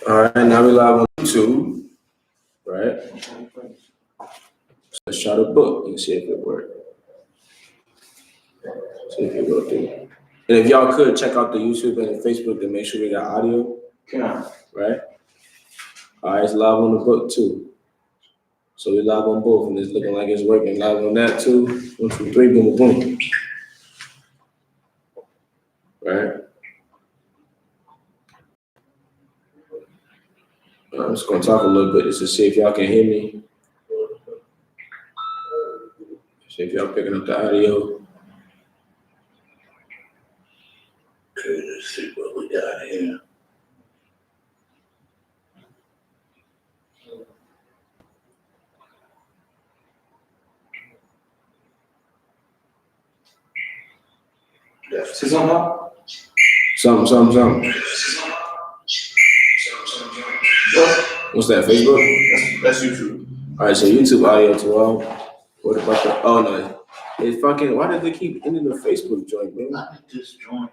All right, now we live on YouTube, right? So let's try the book and see if it works. See if it will do. And if y'all could check out the YouTube and the Facebook to make sure we got audio. Yeah. Right? All right, it's live on the book too. So we live on both, and it's looking like it's working. Live on that too. 1, 2, 3, boom, boom. Right? I'm just gonna talk a little bit just to see if y'all can hear me. See if y'all picking up the audio. Okay, let's see what we got here. Say something. Something. What's that, Facebook? That's YouTube. All right, so YouTube audio too. What about the? Oh no, it's fucking. Why did they keep ending the Facebook joint, man? I just joined.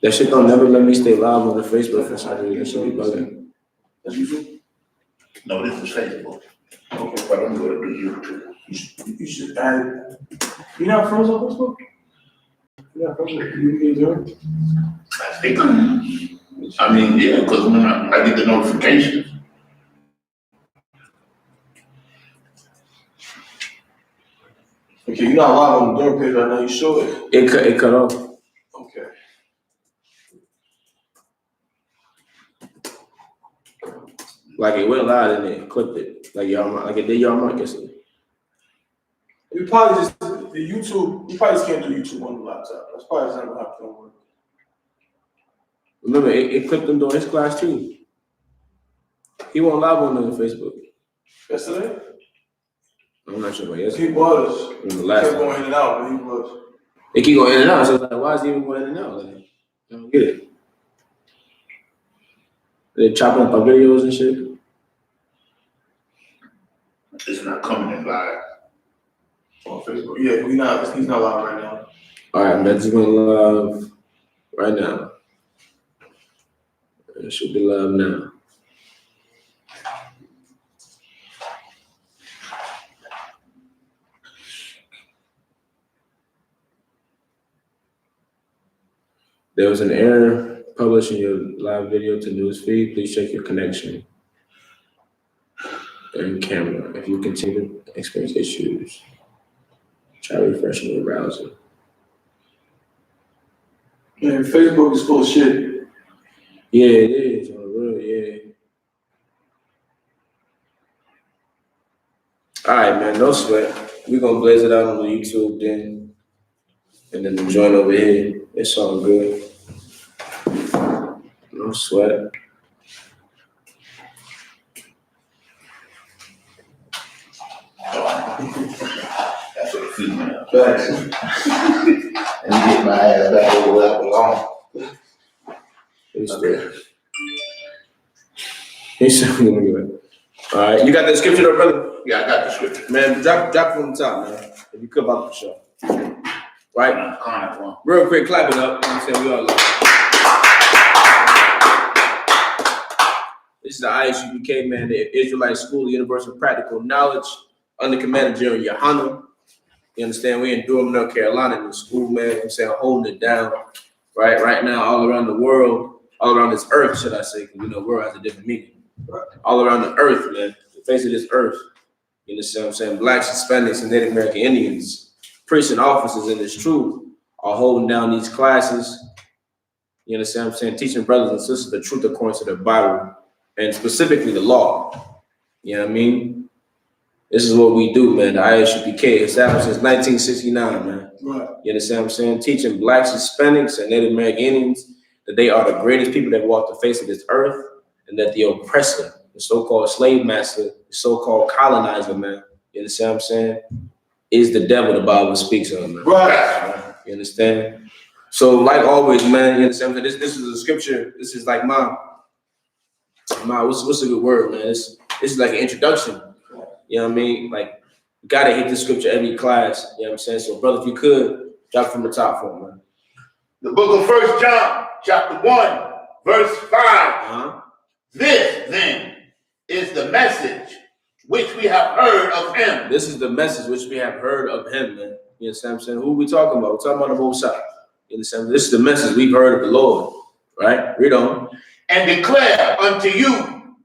That shit don't never let me stay live on the Facebook for some reason. That should be bugging. That's YouTube. No, this is Facebook. Okay, but I'm gonna do YouTube. You should add. You not friends on Facebook? Yeah, you I think I mean, yeah, because when I get the notifications. Okay, you're not live on the Durham page right now. You show it. It cut off. Okay. Like it went live and it clipped it. Like it did y'all mark yesterday. We probably just the YouTube. You probably just can't do YouTube on the laptop. That's probably just not gonna happen. Remember, it clipped him during his class too. He went live on the Facebook. Yesterday? I'm not sure about yesterday. He was. The last he kept going in and out, but he was. It keep going in and out. So it's like, why is he even going in and out? Like, I don't get it. They chopping up our videos and shit. It's not coming in live on Facebook. Yeah, he's not live right now. All right, man, just going live right now. It should be live now. There was an error publishing your live video to newsfeed. Please check your connection and camera. If you continue to experience issues, try refreshing your browser. Man, Facebook is full of shit. Yeah, it is. On the real, yeah. All right, man, no sweat. We're going to blaze it out on the YouTube then. And then the joint over here. It's all good. No sweat. That's what it feels like. Facts. And get my ass back over where I belong. All right, you got the scripture though, brother? Yeah, I got the scripture. Man, drop from the top, man. If you could about the show. Right? One. Real quick, clap it up. You know what I'm saying? We all love it. This is the Isupk, man, the Israelite School of Universal Practical Knowledge, under command of General Yohanan. You understand? We in Durham, North Carolina, in the school, man. You know what I'm saying? Holding it down. Right now, all around the world, all around this earth, should I say, because we know world has a different meaning. All around the earth, man, the face of this earth. You understand what I'm saying? Blacks, Hispanics, and Native American Indians, priests and officers in this truth are holding down these classes. You understand what I'm saying? Teaching brothers and sisters the truth according to the Bible, and specifically the law. You know what I mean? This is what we do, man. The Isupk, established since 1969, man. Right. You understand what I'm saying? Teaching blacks, Hispanics, and Native American Indians that they are the greatest people that walk the face of this earth, and that the oppressor, the so-called slave master, the so-called colonizer, man, you understand what I'm saying, is the devil the Bible speaks of, man. Right. You understand? So, like always, man, you understand? This is a scripture. This is like my what's a good word, man? This is like an introduction. You know what I mean? Like, you gotta hit the scripture every class. You know what I'm saying? So, brother, if you could, drop from the top for me, man. The book of 1 John, chapter 1, verse 5. This then is the message which we have heard of him. This is the message which we have heard of him, man. You know what I'm saying? Who we talking about? We're talking about the Most High. You know, this is the message we've heard of the Lord, right? Read on. And declare unto you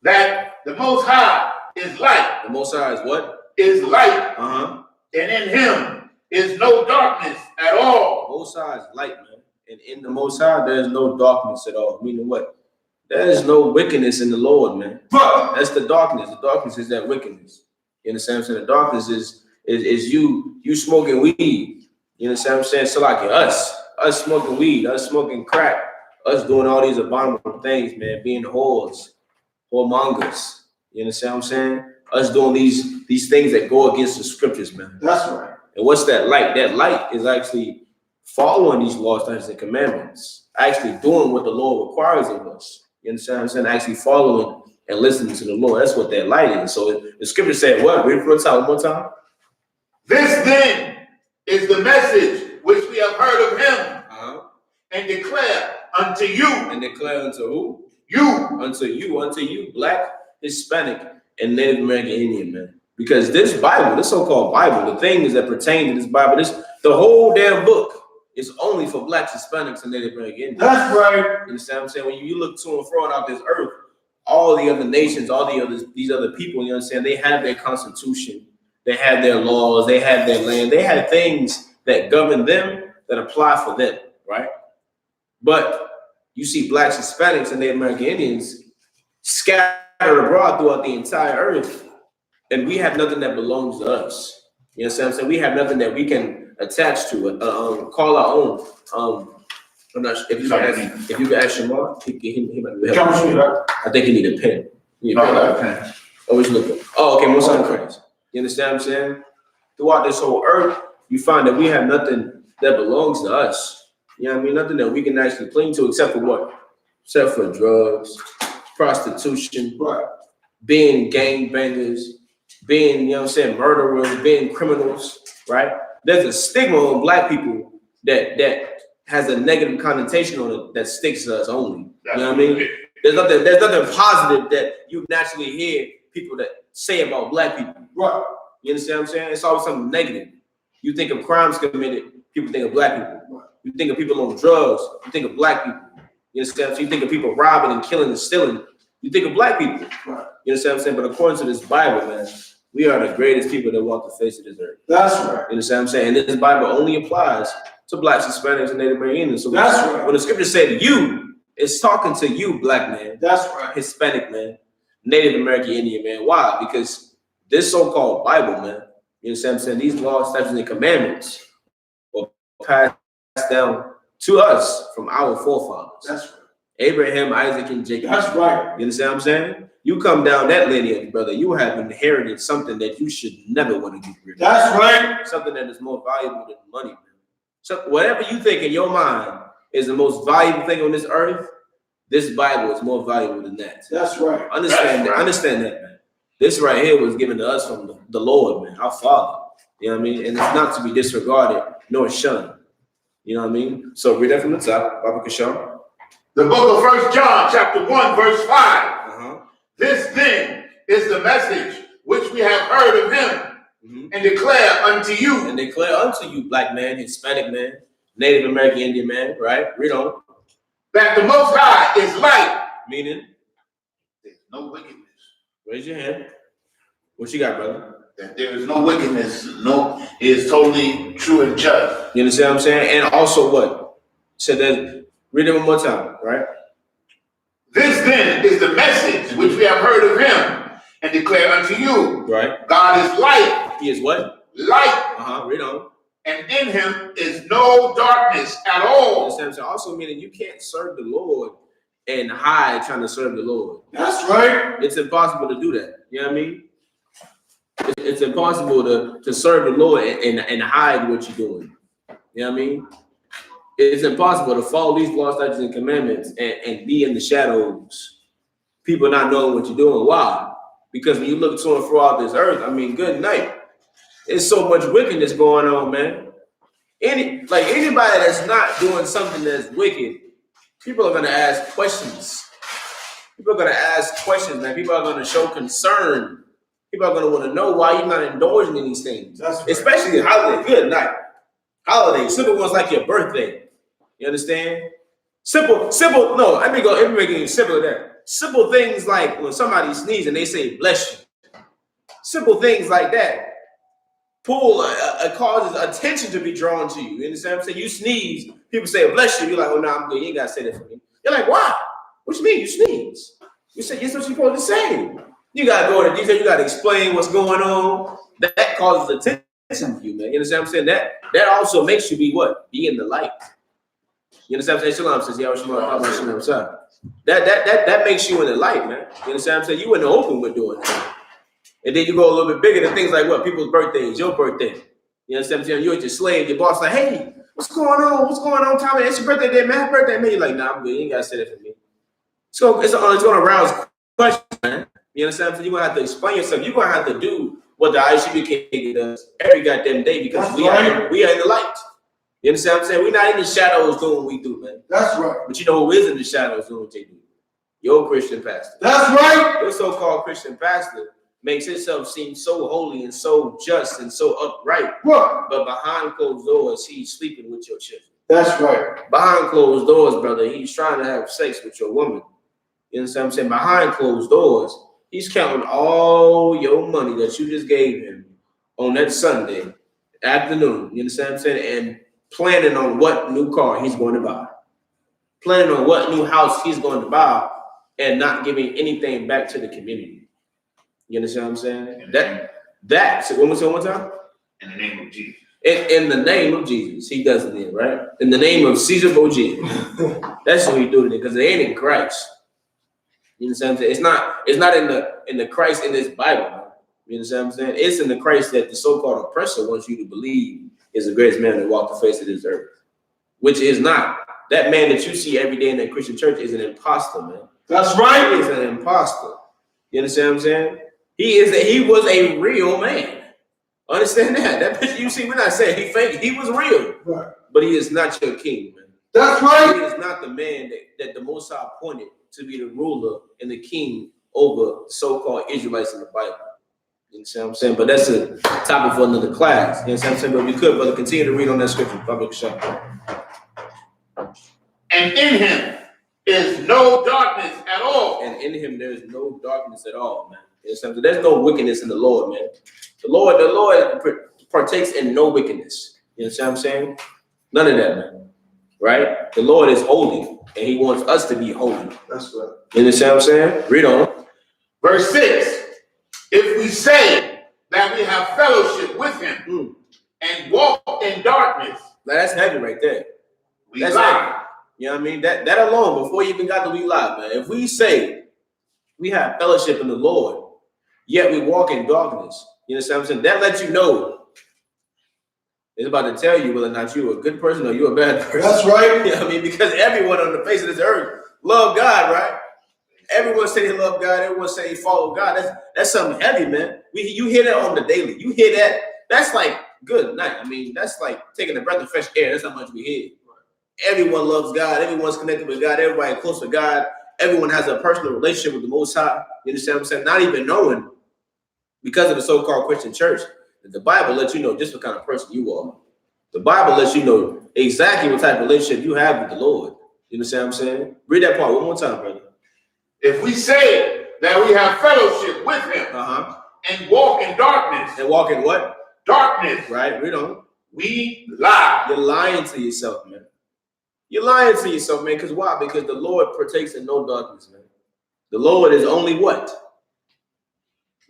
that the Most High is light. The Most High is what? Is light. And in him is no darkness at all. The Most High is light, man. And in the Most High, there is no darkness at all. Meaning what? There is no wickedness in the Lord, man. That's the darkness. The darkness is that wickedness. You understand what I'm saying? The darkness is you smoking weed. You understand what I'm saying? So like us smoking weed, us smoking crack, us doing all these abominable things, man, being whores, whoremongers. You understand what I'm saying? Us doing these things that go against the scriptures, man. That's right. And what's that light? That light is actually following these laws, statutes, and commandments. Actually doing what the Lord requires of us. You understand what I'm saying? Actually following and listening to the Lord. That's what that light is. So the scripture said what? Read it for us one more time. This then is the message which we have heard of him and declare unto you. And declare unto who? You. Unto you, Black, Hispanic, and Native American Indian, man. Because this Bible, this so-called Bible, the things that pertain to this Bible, the whole damn book is only for Blacks, Hispanics, and Native American Indians. That's right. You understand what I'm saying? When you look to and fro out this earth, all the other nations, these other people, you understand, they have their constitution, they have their laws, they have their land, they have things that govern them that apply for them, right? But you see Blacks, Hispanics, and Native American Indians scattered abroad throughout the entire earth, and we have nothing that belongs to us. You know what I'm saying? We have nothing that we can attach to it, call our own. I'm not sure if you can ask Shamar, he might be helping. I think you need a pen. You need a pen. Oh, he's looking. Oh, okay, most of the credits. You understand what I'm saying? Throughout this whole earth, you find that we have nothing that belongs to us. You know what I mean? Nothing that we can actually cling to except for what? Except for drugs, prostitution, being gangbangers, being, you know what I'm saying, murderers, being criminals, right? There's a stigma on Black people that has a negative connotation on it that sticks to us only. You know what I mean? There's nothing positive that you naturally hear people that say about Black people. Right. You understand what I'm saying? It's always something negative. You think of crimes committed, people think of Black people. Right. You think of people on drugs, you think of Black people. You understand? So you think of people robbing and killing and stealing, you think of Black people. Right. You understand what I'm saying? But according to this Bible, man, we are the greatest people that walk the face of this earth. That's right. You understand what I'm saying? And this Bible only applies to Blacks, Hispanics, and Native American Indians. So that's right. When the scripture said you, it's talking to you, Black man. That's right. Hispanic man, Native American Indian man. Why? Because this so-called Bible, man, you understand what I'm saying? These laws, statutes, and commandments were passed down to us from our forefathers. That's right. Abraham, Isaac, and Jacob. That's right. You understand what I'm saying? You come down that lineage, brother, you have inherited something that you should never want to get rid of. That's right. Something that is more valuable than money, man. So whatever you think in your mind is the most valuable thing on this earth, this Bible is more valuable than that. That's right. Understand that. Understand that, man. This right here was given to us from the Lord, man, our Father. You know what I mean? And it's not to be disregarded nor shunned. You know what I mean? So read that from the top, Baba Kishon. The book of 1 John, chapter 1, verse 5. This then is the message which we have heard of him and declare unto you. And declare unto you, Black man, Hispanic man, Native American Indian man, right? Read on. That the Most High is light. Meaning? There's no wickedness. Raise your hand. What you got, brother? That there is no wickedness. No, it is totally true and just. You understand what I'm saying? And also what? So that, read it one more time, right? This then is the message which we have heard of him and declare unto you. Right. God is light. He is what? Light. Read on. And in him is no darkness at all. You understand? Also meaning you can't serve the Lord and hide trying to serve the Lord. That's right. It's impossible to do that. You know what I mean? It's impossible to serve the Lord and hide what you're doing. You know what I mean? It's impossible to follow these laws, statutes, and commandments and be in the shadows. People not knowing what you're doing. Why? Because when you look to and throughout this earth, I mean, good night. There's so much wickedness going on, man. Anybody that's not doing something that's wicked, people are gonna ask questions. People are gonna ask questions, man. People are gonna show concern. People are gonna want to know why you're not indulging in these things. That's right. Especially holiday. Good night. Holidays, simple ones like your birthday. You understand? Simple. No, let me make it simple than that. Simple things like when somebody sneezes and they say bless you. Simple things like that causes attention to be drawn to you. You understand what I'm saying? You sneeze, people say bless you. You're like, oh no, I'm good. You ain't gotta say that for me. You're like, why? What you mean you sneeze? You say yes, what you're supposed to say. You gotta go into detail. You gotta explain what's going on. That causes attention to you, man. You understand what I'm saying? That also makes you be what? Be in the light. You understand what I'm saying? Shalom says, yeah, that makes you in the light, man. You understand what I'm saying? You in the open with doing that. And then you go a little bit bigger than things like what? People's birthdays, your birthday. You understand what I'm saying? You're at your slave, your boss like, hey, what's going on? What's going on, Tommy? It's your birthday day, man. Happy birthday, man. You're like, nah, I'm good. You ain't gotta say that for me. So it's gonna arouse questions, man. You understand what I'm saying? You're gonna have to explain yourself. You're gonna have to do what the Isupk does every goddamn day because we are in the light. You understand what I'm saying? We're not in the shadows doing what we do, man. That's right. But you know who is in the shadows doing what they do? Your Christian pastor. That's right. Your so-called Christian pastor makes himself seem so holy and so just and so upright. What? But behind closed doors, he's sleeping with your children. That's right. Behind closed doors, brother, he's trying to have sex with your woman. You understand what I'm saying? Behind closed doors, he's counting all your money that you just gave him on that Sunday afternoon. You understand what I'm saying? And planning on what new car he's going to buy. Planning on what new house he's going to buy and not giving anything back to the community. You understand what I'm saying? That's one more time. In the name of Jesus. In the name of Jesus, he does it then, right? In the name of Caesar Borgia. That's what he do it because it ain't in Christ. You understand what I'm saying? It's not in the Christ in this Bible. Man. You understand what I'm saying? It's in the Christ that the so-called oppressor wants you to believe is the greatest man that walked the face of this earth, which is not. That man that you see every day in that Christian church is an imposter, man. That's right. He is an imposter. You understand what I'm saying? He was a real man. Understand that? That picture you see, we're not saying he fake. He was real. Right. But he is not your king, man. That's right. He is not the man that the Most High appointed to be the ruler and the king over the so-called Israelites in the Bible. You understand what I'm saying? But that's a topic for another class. You understand what I'm saying? But we could, brother, continue to read on that scripture. Public shop. And in him is no darkness at all. And in him there is no darkness at all, man. You understand? There's no wickedness in the Lord, man. The Lord partakes in no wickedness. You understand what I'm saying? None of that, man. Right? The Lord is holy, and he wants us to be holy. That's right. You understand what I'm saying? Read on. Verse 6. If we say that we have fellowship with him and walk in darkness. Now that's heavy right there. That's lie. Heavy. You know what I mean? That alone, before you even got to we lie, man. If we say we have fellowship in the Lord, yet we walk in darkness, you understand what I'm saying? That lets you know. It's about to tell you whether or not you're a good person or you're a bad person. That's right. You know what I mean? Because everyone on the face of this earth love God, right? Everyone say they love God. Everyone say they follow God. That's something heavy, man. You hear that on the daily. You hear that. That's like good night. I mean, that's like taking a breath of fresh air. That's how much we hear. Everyone loves God. Everyone's connected with God. Everybody close to God. Everyone has a personal relationship with the Most High. You understand what I'm saying? Not even knowing, because of the so-called Christian church, that the Bible lets you know just what kind of person you are. The Bible lets you know exactly what type of relationship you have with the Lord. You understand what I'm saying? Read that part one more time, brother. If we say that we have fellowship with him and walk in darkness. And walk in what? Darkness. Right, read on. We lie. You're lying to yourself, man. You're lying to yourself, man. Because why? Because the Lord partakes in no darkness, man. The Lord is only what?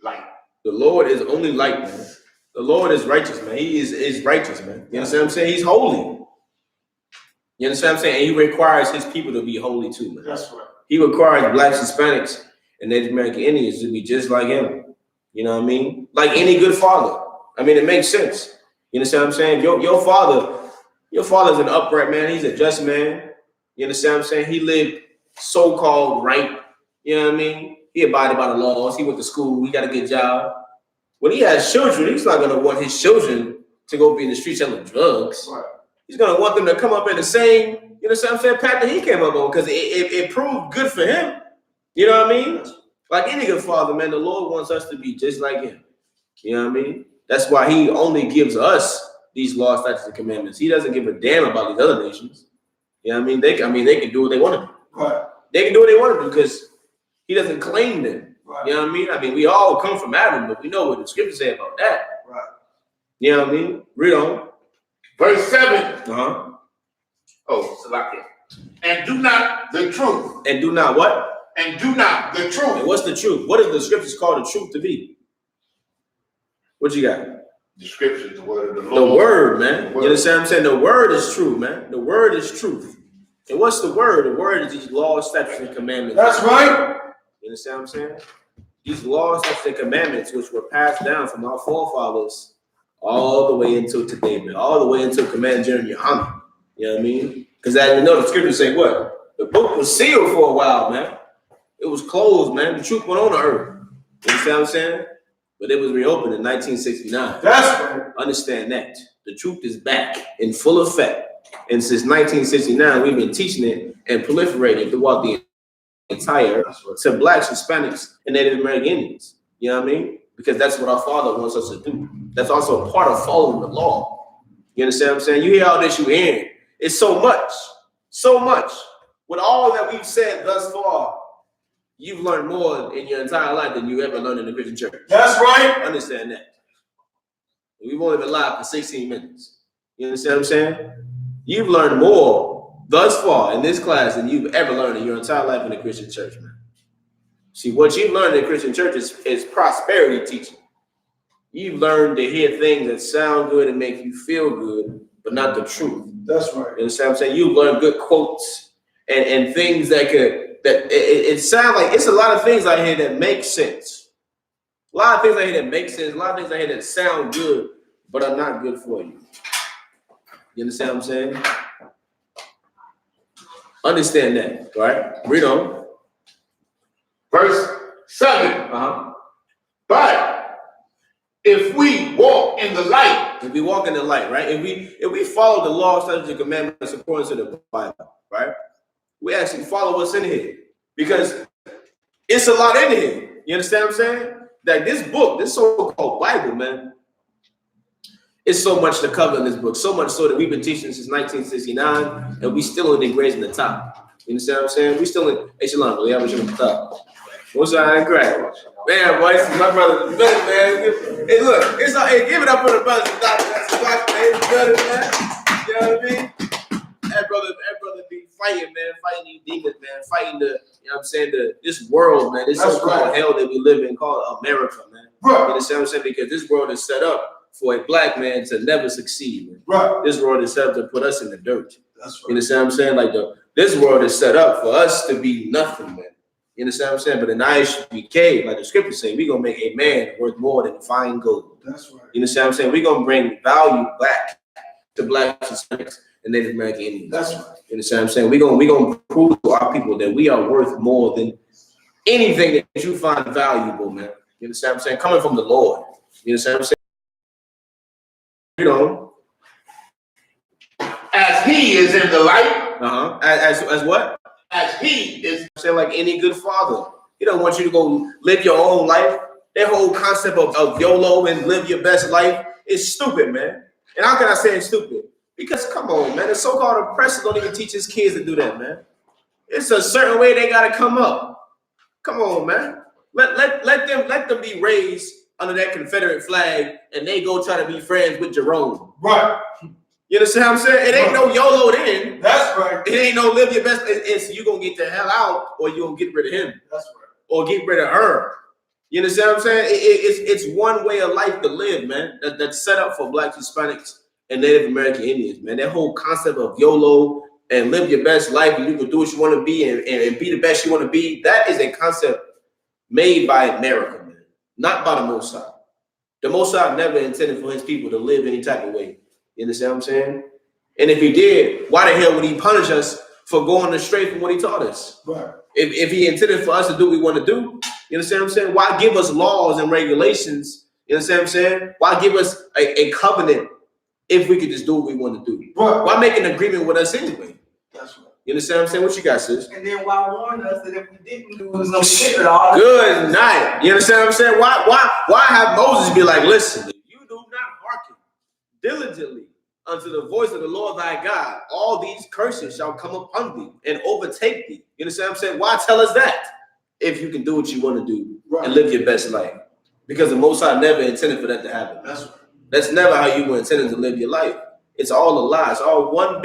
Light. The Lord is only light, man. The Lord is righteous, man. He is righteous, man. You understand what I'm saying? He's holy. You understand what I'm saying? And he requires his people to be holy too, man. That's right. He requires blacks, Hispanics, and Native American Indians to be just like him. You know what I mean? Like any good father. I mean, it makes sense. You understand what I'm saying? Your father's an upright man. He's a just man. You understand what I'm saying? He lived so-called right. You know what I mean? He abided by the laws. He went to school. He got a good job. When he has children, he's not going to want his children to go be in the street selling drugs. Right. He's gonna want them to come up in the same, you know what I'm saying, path that he came up on, because it proved good for him. You know what I mean? Like any good father, man, the Lord wants us to be just like him. You know what I mean? That's why he only gives us these laws, statutes, and commandments. He doesn't give a damn about these other nations. You know what I mean? They can do what they want to do. Right. They can do what they want to do because he doesn't claim them. Right. You know what I mean? I mean, we all come from Adam, but we know what the scriptures say about that. Right. You know what I mean? Read on. Verse 7. Uh-huh. Oh, Salakia. And do not the truth. And do not what? And do not the truth. And what's the truth? What does the scriptures call the truth to be? What you got? The scriptures, the word of the The Lord. word, man. The You word. understand what I'm saying? The word is true, man. The word is truth. And what's the word? The word is these laws, statutes, and commandments. That's right. You understand what I'm saying? These laws, statutes, and commandments, which were passed down from our forefathers all the way until today, man. All the way until Command General Yohanan. You know what I mean? Because as we know, the scriptures say what? The book was sealed for a while, man. It was closed, man. The truth went on the earth. You understand what I'm saying? But it was reopened in 1969. That's right. Understand that. The truth is back in full effect. And since 1969, we've been teaching it and proliferating throughout the entire to blacks, Hispanics, and Native American Indians. You know what I mean? Because that's what our Father wants us to do. That's also a part of following the law. You understand what I'm saying? You hear all this, you hear. It's so much. With all that we've said thus far, you've learned more in your entire life than you ever learned in the Christian church. That's right. Understand that. We've only been live for 16 minutes. You understand what I'm saying? You've learned more thus far in this class than you've ever learned in your entire life in the Christian church, man. See, what you've learned in the Christian church is prosperity teaching. You've learned to hear things that sound good and make you feel good, but not the truth. That's right. You understand what I'm saying? You've learned good quotes and things that it sound like it's a lot of things I hear that make sense. A lot of things I hear that make sense. A lot of things I hear that sound good, but are not good for you. You understand what I'm saying? Understand that, right? Read on. Verse 7. Uh-huh. But if we walk in the light, If we walk in the light, right? If we follow the law, statutes, and commandments according to the Bible, right? We actually follow what's in here because it's a lot in here. You understand what I'm saying? Like this book, this so-called Bible, man, it's so much to cover in this book. So much so that we've been teaching since 1969, and we still in the grades in the top. You understand what I'm saying? We still in echelon, but we haven't in the top. What's that? Great. Man, boy, this is my brother. The better, man. Hey, look, it's hey, give it up for the brothers. That's the better, man. You know what I mean? That brother be fighting, man, fighting these demons, man, fighting the, you know what I'm saying, this world, man, this so-called hell that we live in called America, man. Right. You understand what I'm saying? Because this world is set up for a black man to never succeed, man. Right. This world is set up to put us in the dirt. That's You understand what I'm saying? Like this world is set up for us to be nothing, man. You understand what I'm saying? But in Isupk, like the scriptures say, we're gonna make a man worth more than fine gold. That's right. You understand what I'm saying? We're gonna bring value back to blacks, Hispanics, and Native American Indians. That's right. You understand what I'm saying? We're gonna prove to our people that we are worth more than anything that you find valuable, man. You understand what I'm saying? Coming from the Lord. You understand what I'm saying? You know. as he is in the light, Uh-huh. As what? as he is. I'm saying, like any good father. He don't want you to go live your own life. That whole concept of YOLO and live your best life is stupid, man. And how can I say it's stupid? Because come on, man, the so-called oppressors don't even teach his kids to do that, man. It's a certain way they gotta come up. Come on, man. Let them be raised under that Confederate flag and they go try to be friends with Jerome. Right. You understand what I'm saying? It ain't no YOLO then. That's right. It ain't no live your best. It's you gonna get the hell out or you gonna get rid of him. That's right. Or get rid of her. You understand what I'm saying? It's one way of life to live, man. That's set up for Blacks, Hispanics, and Native American Indians, man. That whole concept of YOLO and live your best life and you can do what you want to be and be the best you want to be, that is a concept made by America, man. Not by the Most High. The Most High never intended for his people to live any type of way. You understand what I'm saying? And if he did, why the hell would he punish us for going astray from what he taught us? Right. If he intended for us to do what we want to do, you understand what I'm saying? Why give us laws and regulations? You understand what I'm saying? Why give us a covenant if we could just do what we want to do? Right. Why make an agreement with us anyway? That's right. You understand what I'm saying? What you got, sis? And then why warn us that if we didn't do it, was no shit at all? Good night. You understand what I'm saying? Why have Moses be like, listen, if you do not hearken diligently unto the voice of the Lord thy God, all these curses shall come upon thee and overtake thee. You understand what I'm saying? Why tell us that? If you can do what you want to do and live your best life. Because the Most High never intended for that to happen. That's right. That's never how you were intended to live your life. It's all a lie. It's all one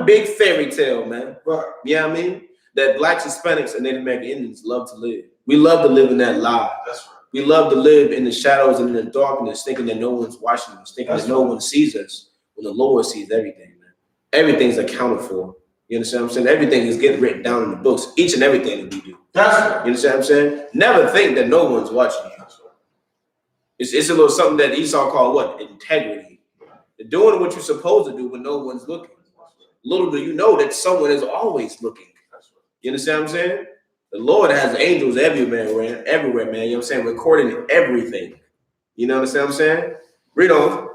big fairy tale, man. Right. You know what I mean? That blacks, Hispanics, and Native American Indians love to live. We love to live in that lie. That's right. We love to live in the shadows and in the darkness, thinking that no one's watching us, thinking that no one sees us, when the Lord sees everything, man. Everything's accounted for. You understand what I'm saying? Everything is getting written down in the books, each and everything that we do. That's right. You understand what I'm saying? Never think that no one's watching you. It's a little something that Esau called what? Integrity. You're doing what you're supposed to do when no one's looking. Little do you know that someone is always looking. You understand what I'm saying? The Lord has angels everywhere, man. You know what I'm saying? Recording everything. You know what I'm saying? Read on.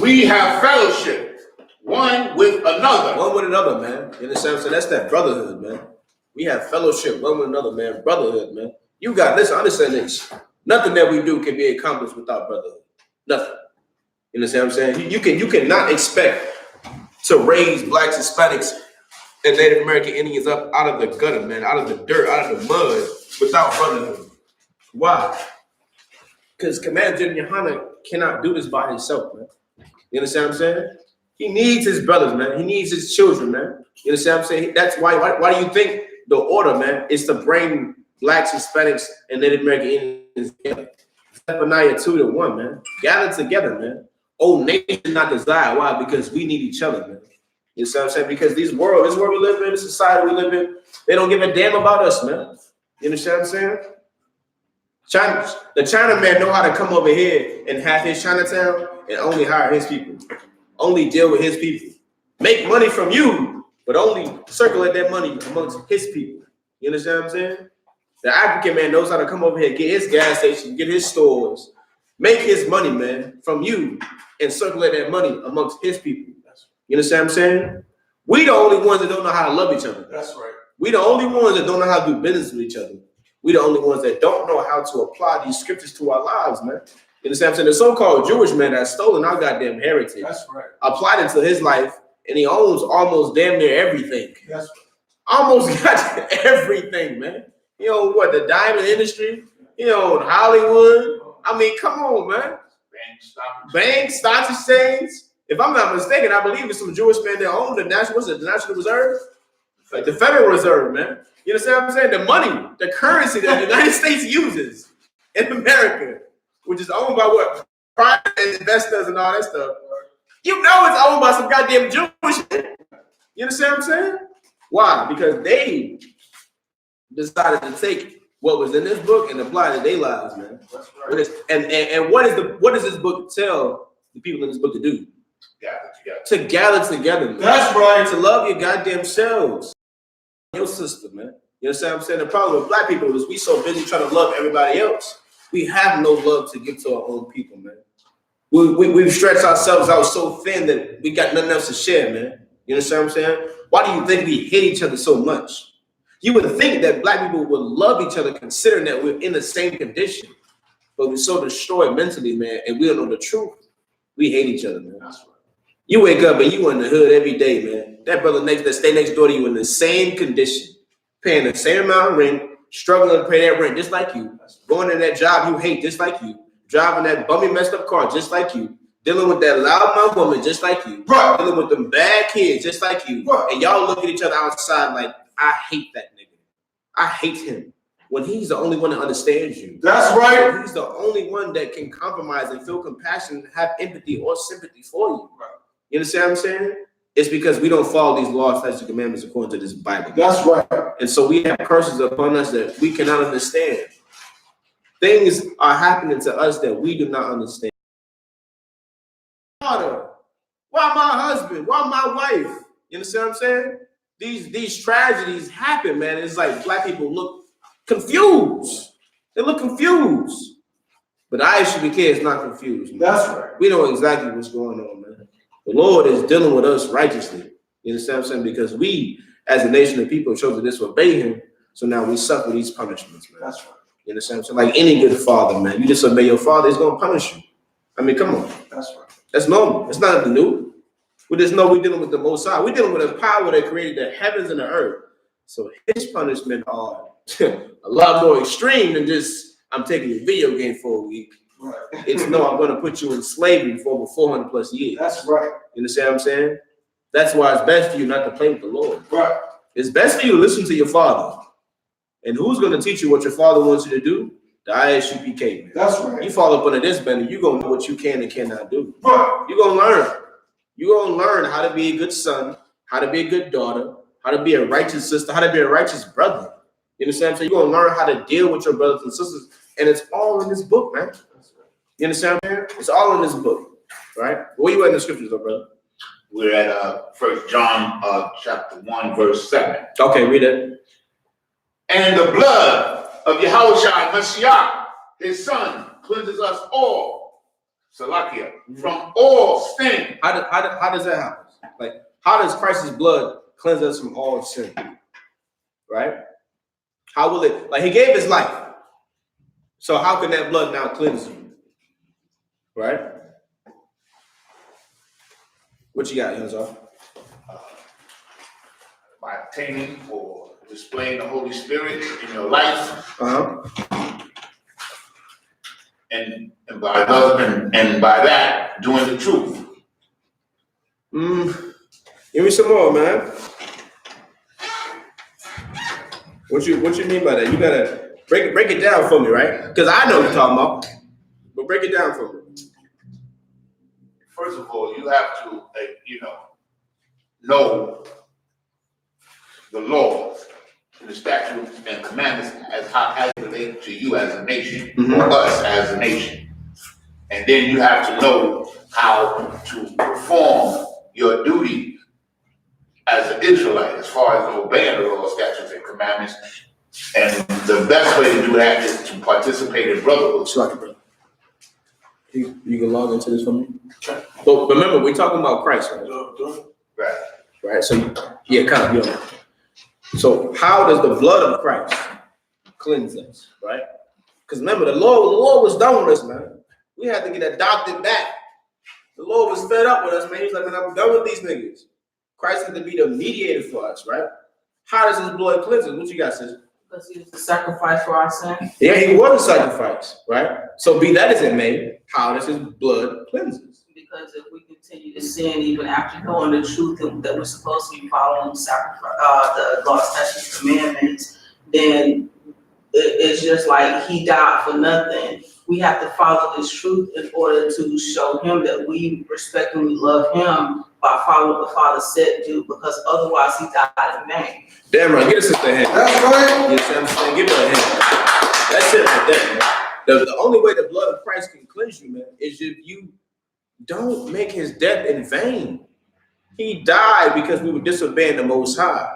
We have fellowship one with another. One with another, man. You understand what I'm saying? That's that brotherhood, man. We have fellowship one with another, man. Brotherhood, man. You got, listen, understand this. Nothing that we do can be accomplished without brotherhood. Nothing. You understand what I'm saying? You cannot expect to raise blacks, Hispanics, and Native American Indians up out of the gutter, man, out of the dirt, out of the mud, without brotherhood. Why? Because Commander General Yohana cannot do this by himself, man. You understand what I'm saying? He needs his brothers, man. He needs his children, man. You understand what I'm saying? That's why do you think the order, man, is to bring blacks, Hispanics, and Native American Indians together? Zephaniah 2-1, man. Gather together, man. Oh, nation not desire. Why? Because we need each other, man. You know what I'm saying? Because this world we live in, the society we live in, they don't give a damn about us, man. You understand what I'm saying? The Chinaman know how to come over here and have his Chinatown and only hire his people. Only deal with his people. Make money from you, but only circulate that money amongst his people. You understand what I'm saying? The African man knows how to come over here, get his gas station, get his stores, make his money, man, from you, and circulate that money amongst his people. You understand what I'm saying? We the only ones that don't know how to love each other. That's right. We the only ones that don't know how to do business with each other. We the only ones that don't know how to apply these scriptures to our lives, man. You understand what I'm saying? The so-called Jewish man that's stolen our goddamn heritage. That's right. Applied it to his life, and he owns almost damn near everything. That's right. Almost got everything, man. He owns what? The diamond industry? He owns Hollywood? I mean, come on, man. Banks, stock exchange. If I'm not mistaken, I believe it's some Jewish man that own the National Reserve? Like the Federal Reserve, man. You understand what I'm saying? The money, the currency that the United States uses in America, which is owned by what? Private investors and all that stuff. You know it's owned by some goddamn Jewish man. You understand what I'm saying? Why? Because they decided to take what was in this book and apply it to their lives, man. That's right. And what does this book tell the people in this book to do? To gather together, man. That's right. To love your goddamn selves. Your sister, man. You understand what I'm saying? The problem with black people is we so busy trying to love everybody else. We have no love to give to our own people, man. We've stretched ourselves out so thin that we got nothing else to share, man. You understand what I'm saying? Why do you think we hate each other so much? You would think that black people would love each other considering that we're in the same condition. But we're so destroyed mentally, man, and we don't know the truth. We hate each other, man. That's right. You wake up and you in the hood every day, man. That brother that stay next door to you in the same condition, paying the same amount of rent, struggling to pay that rent just like you, going to that job you hate just like you, driving that bummy messed up car just like you, dealing with that loudmouth woman just like you, right. Dealing with them bad kids just like you, right. And y'all look at each other outside like, I hate that nigga. I hate him. When he's the only one that understands you. That's right. He's the only one that can compromise and feel compassion and have empathy or sympathy for you. Right. You understand what I'm saying? It's because we don't follow these laws, statutes, and commandments according to this Bible. That's right. And so we have curses upon us that we cannot understand. Things are happening to us that we do not understand. Why my husband? Why my wife? You understand what I'm saying? These tragedies happen, man. It's like black people look confused. They look confused. But the Isupk is not confused. Man. That's right. We know exactly what's going on, man. The Lord is dealing with us righteously. You understand what I'm saying? Because we, as a nation of people, chose to disobey him. So now we suffer these punishments, man. That's right. You understand what I'm saying? Like any good father, man. You disobey your father, he's going to punish you. I mean, come on. That's right. That's normal. It's not new. We just know we're dealing with the Most High. We're dealing with a power that created the heavens and the earth. So his punishment are a lot more extreme than just, I'm taking your video game for a week. Right. It's no, I'm going to put you in slavery for over 400 plus years. That's right. You understand what I'm saying? That's why it's best for you not to play with the Lord. Right. It's best for you to listen to your father. And who's going to teach you what your father wants you to do? The Isupk, man. That's right. You fall up under this banner, you're going to know what you can and cannot do. Right. You're going to learn. You're going to learn how to be a good son, how to be a good daughter, how to be a righteous sister, how to be a righteous brother. You understand what I'm saying? You're going to learn how to deal with your brothers and sisters. And it's all in this book, man. You understand what I'm saying? It's all in this book, right? Where you at in the scriptures, though, brother? We're at 1 John chapter 1, verse 7. Okay, read it. And the blood of Yahushua Mashiach, his son, cleanses us all, Salakia, from all sin. How does that happen? Like, how does Christ's blood cleanse us from all sin? Right? How will it? Like, he gave his life. So how can that blood now cleanse you? Right? What you got, Yanzar? By obtaining or displaying the Holy Spirit in your life, and by that doing the truth. Give me some more, man. What you mean by that? You gotta break it down for me, right? Because I know what you're talking about, but break it down for me. First of all, you have to, know the laws, the statutes, and commandments as it relates to you as a nation, or us as a nation. And then you have to know how to perform your duty as an Israelite, as far as obeying the laws, statutes, and commandments. And the best way to do that is to participate in brotherhood. Brother. You can log into this for me? But remember, we're talking about Christ, right? Right. Right? So, yeah, kind of, yeah. So how does the blood of Christ cleanse us, right? Because remember, the Lord was done with us, man. We had to get adopted back. The Lord was fed up with us, man. He was like, man, I'm done with these niggas. Christ had to be the mediator for us, right? How does his blood cleanse us? What you got, sis? Because he was the sacrifice for our sin. Yeah, he was a sacrifice, right? So be that as it may, how does his blood cleanse us? Because if we continue to sin even after knowing the truth that we're supposed to be following the law, statutes, commandments, then it's just like he died for nothing. We have to follow this truth in order to show him that we respect and we love him by following what the Father said do, because otherwise he died in vain. Damn right, get a sister a hand. That's right. You know what I'm saying? Give her a hand. That's it right there, man. The only way the blood of Christ can cleanse you, man, is if you don't make his death in vain. He died because we were disobeying the Most High.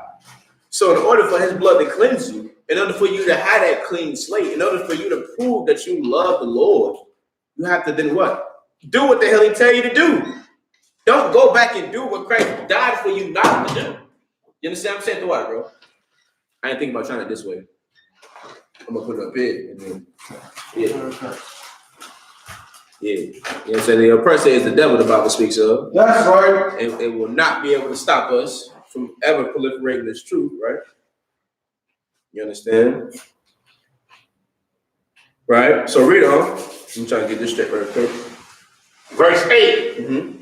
So in order for his blood to cleanse you, in order for you to have that clean slate, in order for you to prove that you love the Lord, you have to then what? Do what the hell he tell you to do. Don't go back and do what Christ died for you not to do. You understand what I'm saying? Do what, bro? I ain't thinking about trying it this way. I'm gonna put it up here and then yeah. You know what I'm saying? The oppressor is the devil the Bible speaks of. That's right. And it will not be able to stop us from ever proliferating this truth, right? You understand? Right? So read on. I'm trying to get this straight right quick. Verse 8.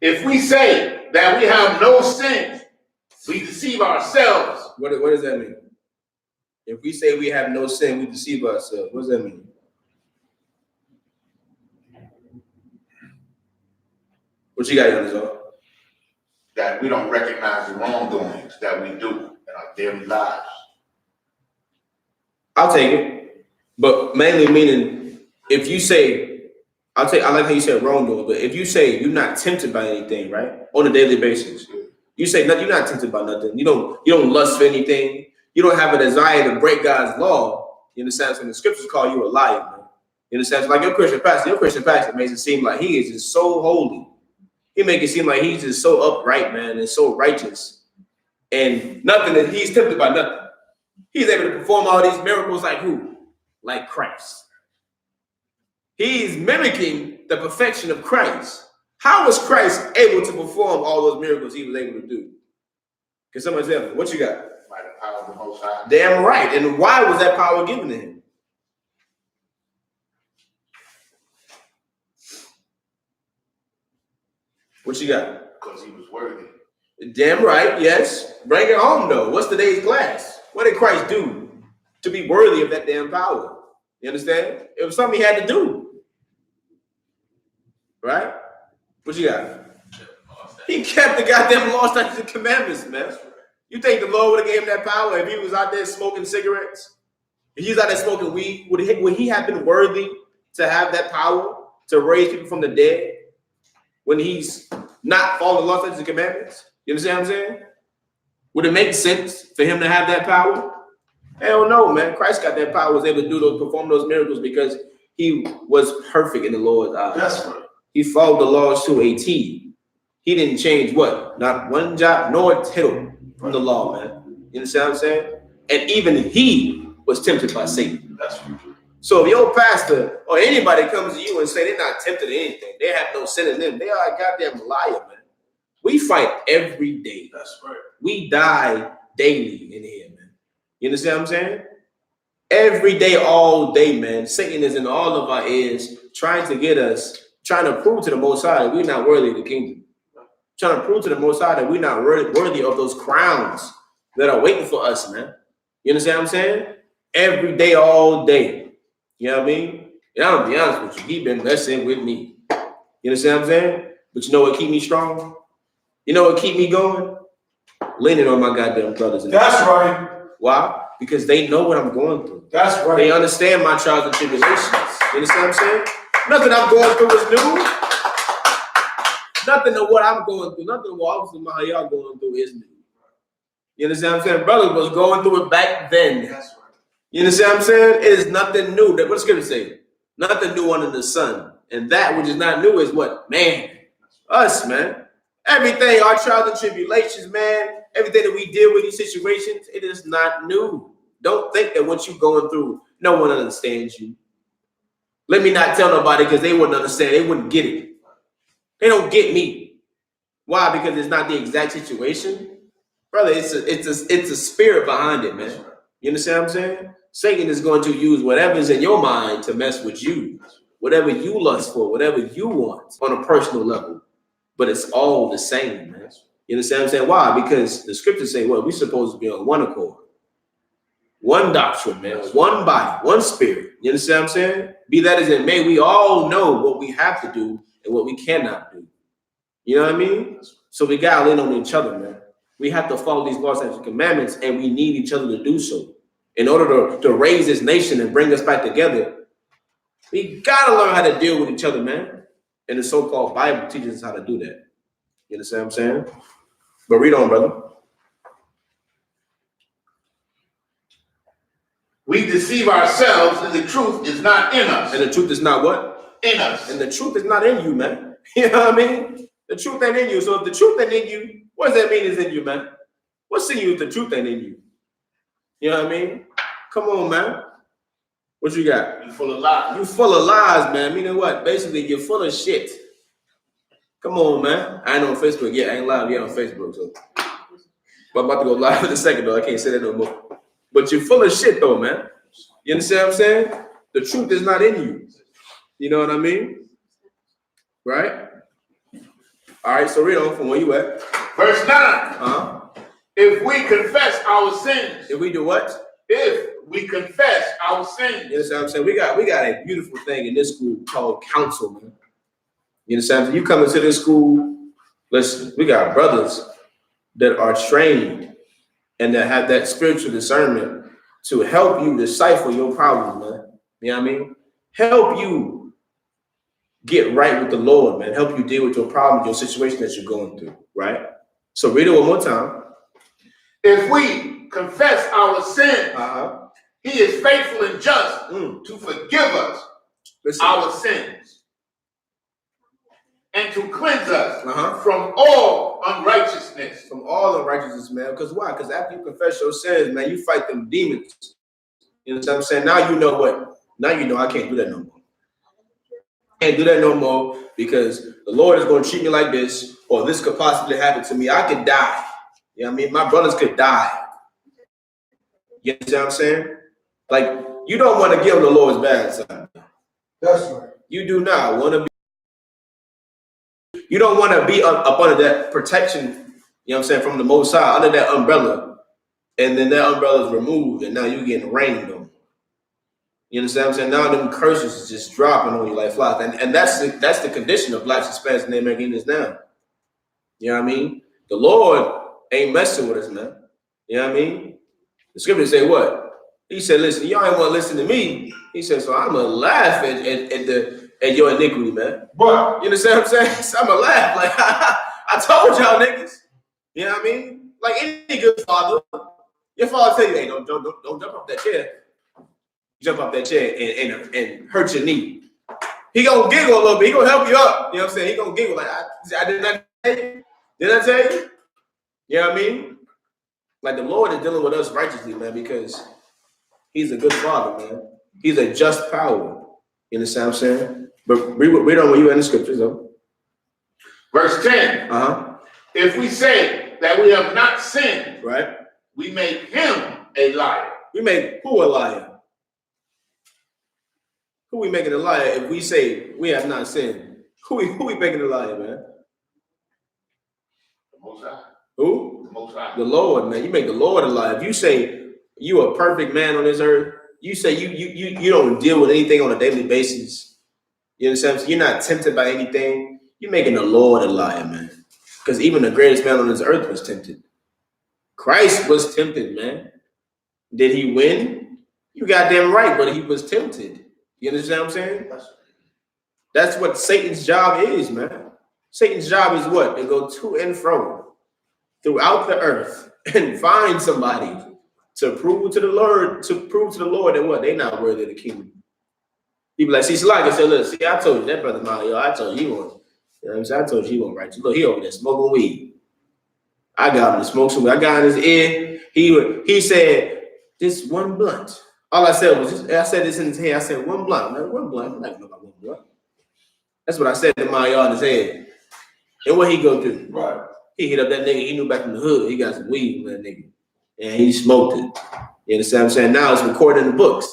If we say that we have no sin, we deceive ourselves. What does that mean? If we say we have no sin, we deceive ourselves. What does that mean? What you got, Yanzar? That we don't recognize the wrongdoings that we do in our daily lives. I'll take it. But mainly meaning, if you say, I like how you said wrongdoing, but if you say you're not tempted by anything, right? On a daily basis. You say you're not tempted by nothing. You don't lust for anything. You don't have a desire to break God's law. You understand? So the scriptures call you a liar, man. In a sense, like your Christian pastor makes it seem like he is just so holy. He makes it seem like he's just so upright, man, and so righteous. And nothing that he's tempted by nothing. He's able to perform all these miracles like who? Like Christ. He's mimicking the perfection of Christ. How was Christ able to perform all those miracles he was able to do? Can somebody tell me? What you got? By the power of the Most High. Damn right. And why was that power given to him? What you got? Because he was worthy. Damn right, yes. Bring it home though. What's today's class? What did Christ do to be worthy of that damn power? You understand? It was something he had to do. Right? What you got? He kept the goddamn law, statutes, and commandments, man. You think the Lord would have gave him that power if he was out there smoking cigarettes? If he was out there smoking weed, would he have been worthy to have that power to raise people from the dead when he's not following the law, statutes, and commandments? You understand what I'm saying? Would it make sense for him to have that power? Hell no, man. Christ got that power, was able to perform those miracles because he was perfect in the Lord's eyes. That's right. He followed the laws to a T. He didn't change what? Not one jot nor a tittle from the law, man. You understand what I'm saying? And even he was tempted by Satan. That's right. So if your pastor or anybody comes to you and say they're not tempted to anything, they have no sin in them, they are a goddamn liar, man. We fight every day. That's right. We die daily in here, man. You understand what I'm saying? Every day, all day, man. Satan is in all of our ears, trying to get us, trying to prove to the Most High that we're not worthy of the kingdom. Trying to prove to the Most High that we're not worthy of those crowns that are waiting for us, man. You understand what I'm saying? Every day, all day. You know what I mean? And I'm gonna be honest with you, he been messing with me. You understand what I'm saying? But you know what keep me strong? You know what keep me going? Leaning on my goddamn brothers. That's right. Why? Because they know what I'm going through. That's right. They understand my trials and tribulations. You understand what I'm saying? Nothing I'm going through is new. Nothing of what I'm going through, nothing of what y'all going through is new. You understand what I'm saying? Brothers was going through it back then. That's right. You understand what I'm saying? It is nothing new. What does Scripture say? Nothing new under the sun. And that which is not new is what? Man. Us, man. Everything, our trials and tribulations, man, everything that we deal with these situations, it is not new. Don't think that what you're going through, no one understands you. Let me not tell nobody because they wouldn't understand. They wouldn't get it. They don't get me. Why? Because it's not the exact situation. Brother, it's a spirit behind it, man. You understand what I'm saying? Satan is going to use whatever's in your mind to mess with you. Whatever you lust for, whatever you want on a personal level. But it's all the same, man. You understand what I'm saying? Why? Because the scriptures say, well, we're supposed to be on one accord. One doctrine, man. One body, one spirit. You understand what I'm saying? Be that as it may, we all know what we have to do and what we cannot do. You know what I mean? So we gotta lean on each other, man. We have to follow these laws and commandments, and we need each other to do so. In order to raise this nation and bring us back together, we gotta learn how to deal with each other, man. And the so-called Bible teaches us how to do that. You understand what I'm saying? But read on, brother. We deceive ourselves, and the truth is not in us. And the truth is not what? In us. And the truth is not in you, man. You know what I mean? The truth ain't in you. So if the truth ain't in you, what does that mean is in you, man? What's in you if the truth ain't in you? You know what I mean? Come on, man. What you got? You full of lies. You full of lies, man. Meaning what? Basically, you're full of shit. Come on, man. I ain't on Facebook yet. I ain't live yet on Facebook, so. But I'm about to go live in a second, though. I can't say that no more. But you're full of shit, though, man. You understand what I'm saying? The truth is not in you. You know what I mean? Right? All right, so read on from where you at. Verse 9. Uh-huh. If we confess our sins. If we do what? If we confess our sins. You understand what I'm saying? We got a beautiful thing in this school called counsel, man. You understand? So you come into this school, listen, we got brothers that are trained and that have that spiritual discernment to help you decipher your problems, man. You know what I mean? Help you get right with the Lord, man. Help you deal with your problems, your situation that you're going through, right? So read it one more time. If we confess our sins, Uh-huh. he is faithful and just to forgive us Listen. our sins and to cleanse us Uh-huh. from all unrighteousness. From all unrighteousness, man. Because why? Because after you confess your sins, man, you fight them demons. You know what I'm saying? Now you know what? Now you know I can't do that no more. I can't do that no more because the Lord is going to treat me like this, or this could possibly happen to me. I could die. You know what I mean? My brothers could die. You understand what I'm saying? Like, you don't want to give the Lord's bad side. That's right. You do not want to be. You don't want to be up under that protection, you know what I'm saying, from the Most High, under that umbrella. And then that umbrella is removed, and now you're getting rained on. You understand what I'm saying? Now them curses is just dropping on you like flies. And that's the condition of blacks, Hispanics, and Americans now. You know what I mean? The Lord ain't messing with us, man. You know what I mean? The scripture say what? He said, listen, y'all ain't want to listen to me. He said, so I'm going to laugh at your iniquity, man. But You understand what I'm saying? So I'm going to laugh. Like, I told y'all niggas. You know what I mean? Like any good father, your father tell you, hey, don't jump off that chair. Jump off that chair and hurt your knee. He gonna giggle a little bit. He gonna help you up. You know what I'm saying? He gonna giggle like, I did not tell you. Did I tell you? You know what I mean? Like the Lord is dealing with us righteously, man, because he's a good father, man. He's a just power. You understand what I'm saying? But read on when you in the scriptures, though. Verse 10. Uh-huh. If we say that we have not sinned, Right? we make him a liar. We make who a liar? Who we making a liar if we say we have not sinned? Who we making a liar, man? The Most High. Who? The Most High. The Lord, man. You make the Lord a liar. If you say you a perfect man on this earth, you say you don't deal with anything on a daily basis. You understand? You're not tempted by anything. You're making the Lord a liar, man. Because even the greatest man on this earth was tempted. Christ was tempted, man. Did he win? You goddamn right, but he was tempted. You understand what I'm saying? That's what Satan's job is, man. Satan's job is what? To go to and fro throughout the earth and find somebody to prove to the Lord that what? They're not worthy of the kingdom. People like, see, Salaka said, look, see, I told you that brother Mario, I told you he won't. You know what I'm saying? I told you he won't right. Look, he over there smoking weed. I got him to smoke some weed. I got in his ear. He said, this one blunt. All I said was, I said this in his head. I said, one blunt, man, one blunt. I'm not gonna know about one blunt. That's what I said to Mario in his head. And what he go do? right. He hit up that nigga. He knew back in the hood, he got some weed from that nigga. And he smoked it. You understand what I'm saying? Now it's recorded in the books.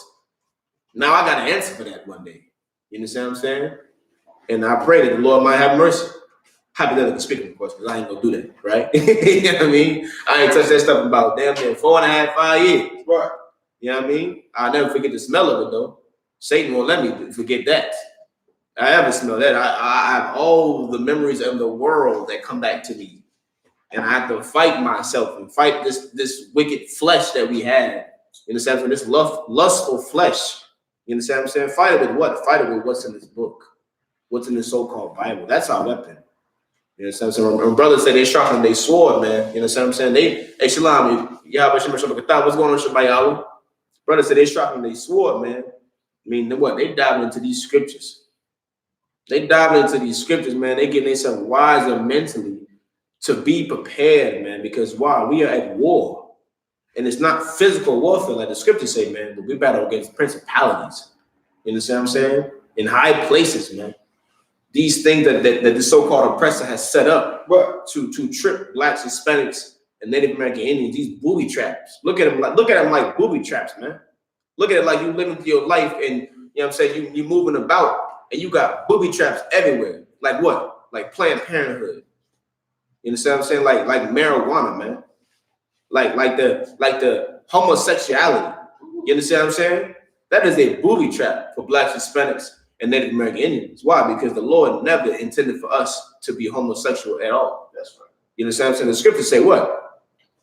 Now I got an answer for that one day. You understand what I'm saying? And I pray that the Lord might have mercy. Hypothetically speaking, of course, because I ain't gonna do that, right? You know what I mean? I ain't touched that stuff about damn near 4.5, 5 years. Right. You know what I mean? I'll never forget the smell of it, though. Satan won't let me forget that. I ever smell that. I have all the memories of the world that come back to me. And I have to fight myself and fight this wicked flesh that we have. You understand? For this lustful flesh. You understand what I'm saying? Fight it with what? Fight it with what's in this book. What's in this so-called Bible. That's our weapon. You understand what I'm saying? When brothers say they sharpen their sword, man. You understand what I'm saying? Hey, Shalom, Yahweh Shem Shem Katah, what's going on, Shabbat Yahweh? Brothers say they sharpen their sword, man. I mean, what? They dive into these scriptures. They dive into these scriptures, man. They getting themselves wiser mentally to be prepared, man. Because why? We are at war. And it's not physical warfare like the scriptures say, man, but we battle against principalities. You understand what I'm saying? In high places, man. These things that the so-called oppressor has set up to trip blacks, Hispanics, and Native American Indians, these booby traps. Look at them like booby traps, man. Look at it like you living through your life and, you know what I'm saying, you moving about and you got booby traps everywhere. Like what? Like Planned Parenthood. You understand what I'm saying? Like marijuana, man. Like the homosexuality. You understand what I'm saying? That is a booby trap for blacks, Hispanics, and Native American Indians. Why? Because the Lord never intended for us to be homosexual at all. That's right. You understand what I'm saying? The scriptures say what?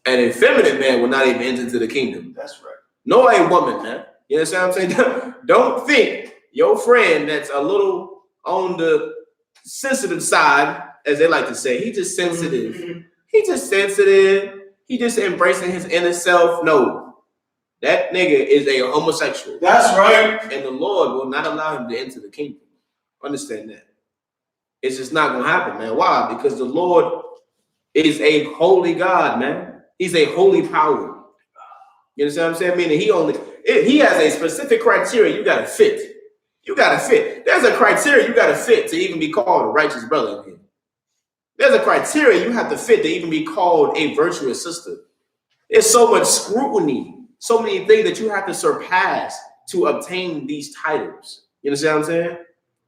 An effeminate man will not even enter into the kingdom. That's right. Nor a woman, man. You understand what I'm saying? Don't think your friend that's a little on the sensitive side, as they like to say, he just sensitive. He just sensitive. He just embracing his inner self. No. that nigga is a homosexual. That's right. And the Lord will not allow him to enter the kingdom. Understand that. It's just not gonna happen, man. Why? Because the Lord is a holy God, man. He's a holy power. You understand what I'm saying? Meaning he has a specific criteria you gotta fit. You gotta fit. There's a criteria you gotta fit to even be called a righteous brother in here. There's a criteria you have to fit to even be called a virtuous sister. There's so much scrutiny, so many things that you have to surpass to obtain these titles. You understand what I'm saying?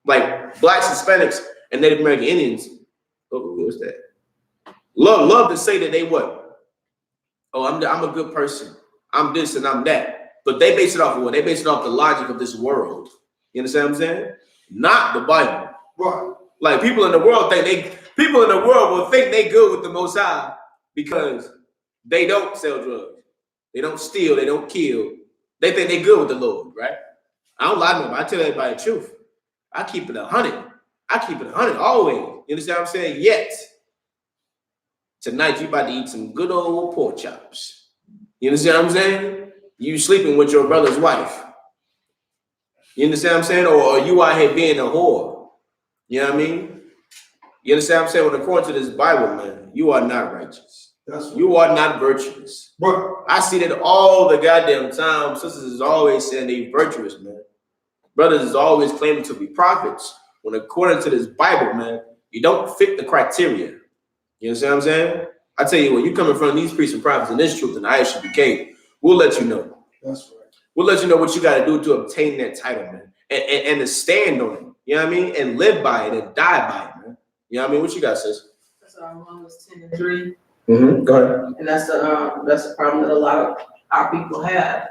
Like blacks, Hispanics, and Native American Indians. Oh, what's that? Love to say that they what? Oh, I'm a good person. I'm this and I'm that. But they base it off of what? They base it off the logic of this world. You understand what I'm saying? Not the Bible. Right. Like people in the world will think they good with the Most High because they don't sell drugs, they don't steal, they don't kill. They think they good with the Lord, right? I don't lie to them. I tell everybody the truth. I keep it 100. I keep it 100 always. You understand what I'm saying? Yet tonight you about to eat some good old pork chops. You understand what I'm saying? You sleeping with your brother's wife. You understand what I'm saying? Or you out here being a whore. You know what I mean? You understand what I'm saying? When according to this Bible, man, you are not righteous. You are not virtuous. Bro, I see that all the goddamn time. Sisters is always saying they virtuous, man. Brothers is always claiming to be prophets. When according to this Bible, man, you don't fit the criteria. You understand what I'm saying? I tell you what, you come in front of these priests and prophets and this truth and Isupk, we'll let you know. that's right. We'll let you know what you got to do to obtain that title, man. And to stand on it. You know what I mean? And live by it and die by it, man. You know what I mean? What you got, sis? That's Romans 10:3. Mm-hmm. Go ahead. And that's the problem that a lot of our people have.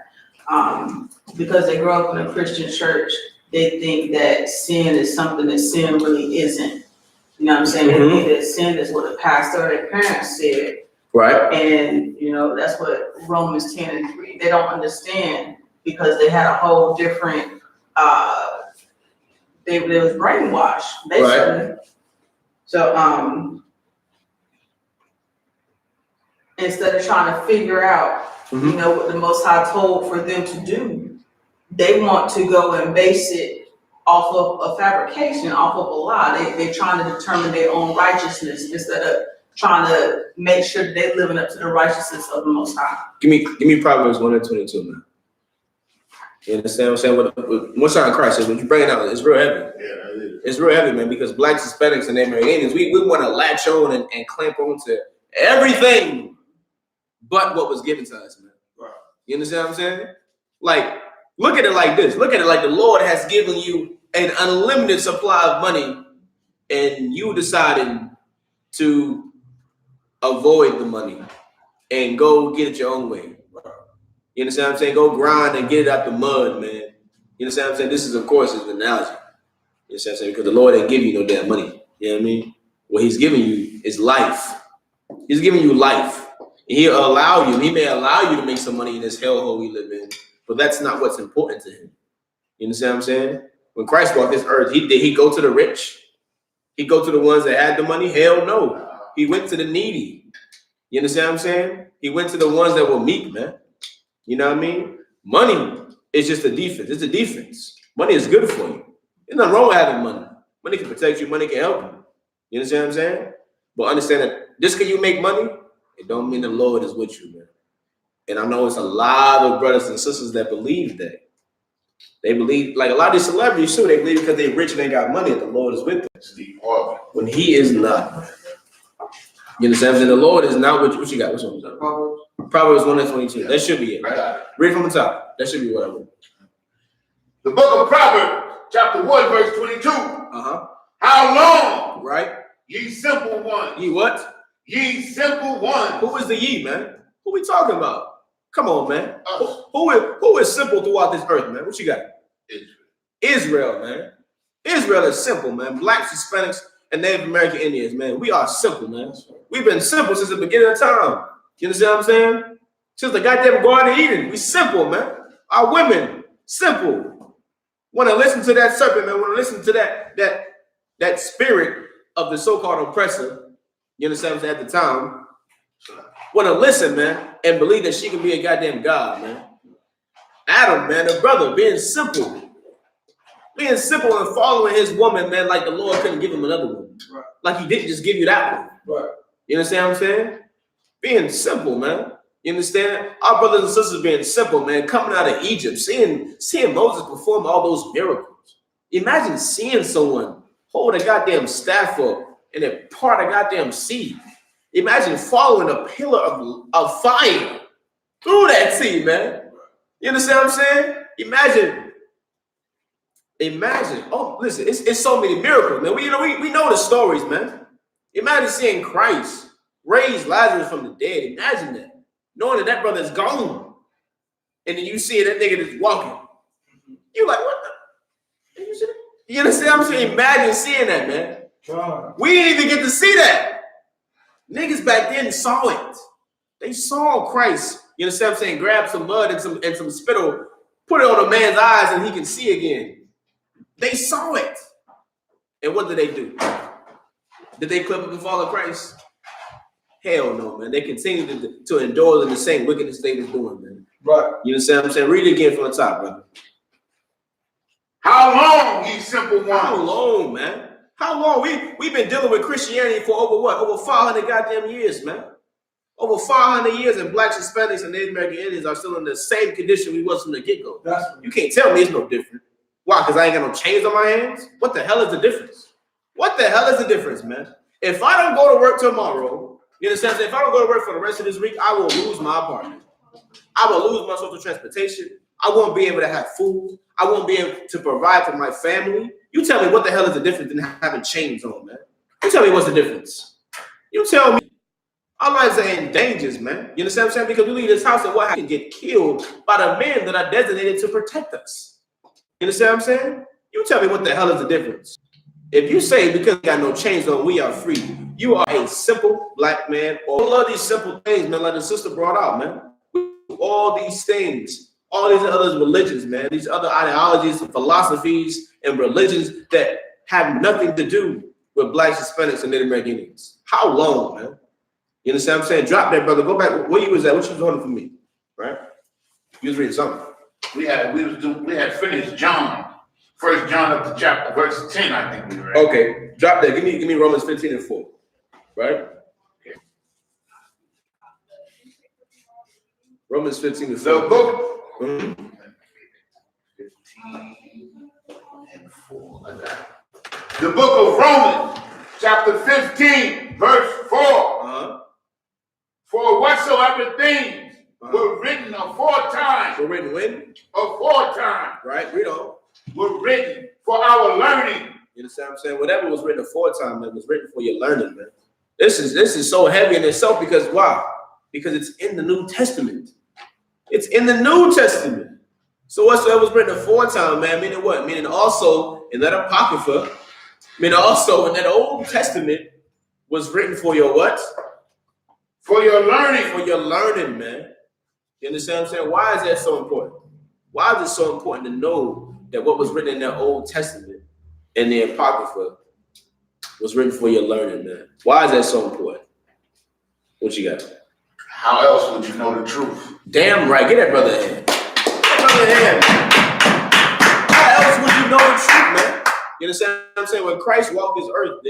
Because they grow up in a Christian church, they think that sin is something that sin really isn't. You know what I'm saying? Mm-hmm. They think that sin is what a pastor or their parents said. Right. And, you know, that's what Romans 10:3, they don't understand because they had a whole different, they was brainwashed, basically. Right. So, instead of trying to figure out, you know, what the Most High told for them to do, they want to go and base it off of a fabrication, off of a lie. They're trying to determine their own righteousness instead of trying to make sure that they're living up to the righteousness of the Most High. Give me Proverbs 1:22, man. You understand what I'm saying? What's on Christ? When you bring it out, it's real heavy. Yeah, it is. It's real heavy, man, because blacks, Hispanics, and American Indians, we want to latch on and clamp on to everything but what was given to us, man. Right. You understand what I'm saying? Like, look at it like this. Look at it like the Lord has given you an unlimited supply of money, and you decided to avoid the money and go get it your own way. You understand what I'm saying? Go grind and get it out the mud, man. You understand what I'm saying? This is, of course, is an analogy. You understand what I'm saying? Because the Lord ain't giving you no damn money. You know what I mean? What he's giving you is life. He's giving you life. And he'll allow you. He may allow you to make some money in this hellhole we live in, but that's not what's important to him. You understand what I'm saying? When Christ walked this earth, did he go to the rich? He go to the ones that had the money? Hell no. He went to the needy. You understand what I'm saying? He went to the ones that were meek, man. You know what I mean? Money is just a defense. It's a defense. Money is good for you. There's nothing wrong with having money. Money can protect you. Money can help you. You understand what I'm saying? But understand that just because you make money, it don't mean the Lord is with you, man. And I know it's a lot of brothers and sisters that believe that. They believe, like a lot of these celebrities too, they believe because they're rich and they got money that the Lord is with them. Steve Harvey. When he is not. You understand? And the Lord is not with you. What you got? What's one? Proverbs 1:22. That should be it. I got it. Read from the top. That should be what I wrote. The book of Proverbs, chapter 1, verse 22. How long, Right? ye simple ones? Ye what? Ye simple ones. Who is the ye, man? Who we talking about? Come on, man. Us. Who is simple throughout this earth, man? What you got? Israel. Israel, man. Israel is simple, man. Blacks, Hispanics, and Native American Indians, man. We are simple, man. We've been simple since the beginning of time. You understand what I'm saying? Since the goddamn Garden of Eden. We simple, man. Our women, simple. Want to listen to that serpent, man. Want to listen to that spirit of the so-called oppressor. You understand what I'm saying? At the time. Want to listen, man, and believe that she can be a goddamn God, man. Adam, man, the brother, being simple. Being simple and following his woman, man, like the Lord couldn't give him another one. Right. Like he didn't just give you that one. Right. You understand what I'm saying? Being simple, man. You understand? Our brothers and sisters being simple, man, coming out of Egypt, seeing Moses perform all those miracles. Imagine seeing someone hold a goddamn staff up and then part a goddamn sea. Imagine following a pillar of fire through that sea, man. You understand what I'm saying? Imagine. Oh, listen, it's so many miracles, man. We know the stories, man. Imagine seeing Christ raise Lazarus from the dead. Imagine that. Knowing that brother's gone. And then you see that nigga just walking. You're like, what the? You understand what I'm saying? Imagine seeing that, man. God. We didn't even get to see that. Niggas back then saw it. They saw Christ. You understand what I'm saying? Grab some mud and some spittle, put it on a man's eyes and he can see again. They saw it. And what did they do? Did they clip up and follow Christ? Hell no, man. They continue to indulge in the same wickedness they was doing, man. Right. You understand what I'm saying? Read it again from the top, brother. How long, ye simple ones? How long, man? How long? We've been dealing with Christianity for over what? Over 500 goddamn years, man. Over 500 years, and blacks, Hispanics, and Native American Indians are still in the same condition we was from the get-go. You can't tell me it's no different. Why? Because I ain't got no chains on my hands? What the hell is the difference? What the hell is the difference, man? If I don't go to work tomorrow, you understand? If I don't go to work for the rest of this week, I will lose my apartment. I will lose my social transportation. I won't be able to have food. I won't be able to provide for my family. You tell me what the hell is the difference than having chains on, man? You tell me what's the difference. You tell me. Our lives are in dangers, man. You understand what I'm saying? Because we leave this house and what can get killed by the men that are designated to protect us. You understand what I'm saying? You tell me what the hell is the difference. If you say because we got no chains on, we are free, you are a simple black man. All of these simple things, man, like the sister brought out, man. All these things, all these other religions, man, these other ideologies and philosophies and religions that have nothing to do with blacks, Hispanics, and Native American Indians. How long, man? You understand what I'm saying? Drop that, brother. Go back. Where you was at? What you was holding for me? Right? You was reading something. We had finished John. 1 John up to chapter verse 10, I think we read. Okay. Drop that. Give me Romans 15:4. Right? Okay. Romans 15:4. The book 15:4. I got it. The book of Romans, chapter 15, verse 4. For whatsoever things were written aforetime. Were written when? Aforetime. Right? Read on. Were written for our learning. You understand what I'm saying? Whatever was written aforetime, man, was written for your learning, man. This is so heavy in itself because why? Because it's in the New Testament. It's in the New Testament. So whatsoever was written aforetime, man, meaning what? Meaning also in that Apocrypha, meaning also in that Old Testament was written for your what? For your learning. For your learning, man. You understand what I'm saying? Why is that so important? Why is it so important to know that what was written in that Old Testament and the Apocrypha was written for your learning, man? Why is that so important? What you got? How else would you know the truth? Damn right. Get that brother in. Brother in. How else would you know the truth, man? You understand what I'm saying? When Christ walked this earth,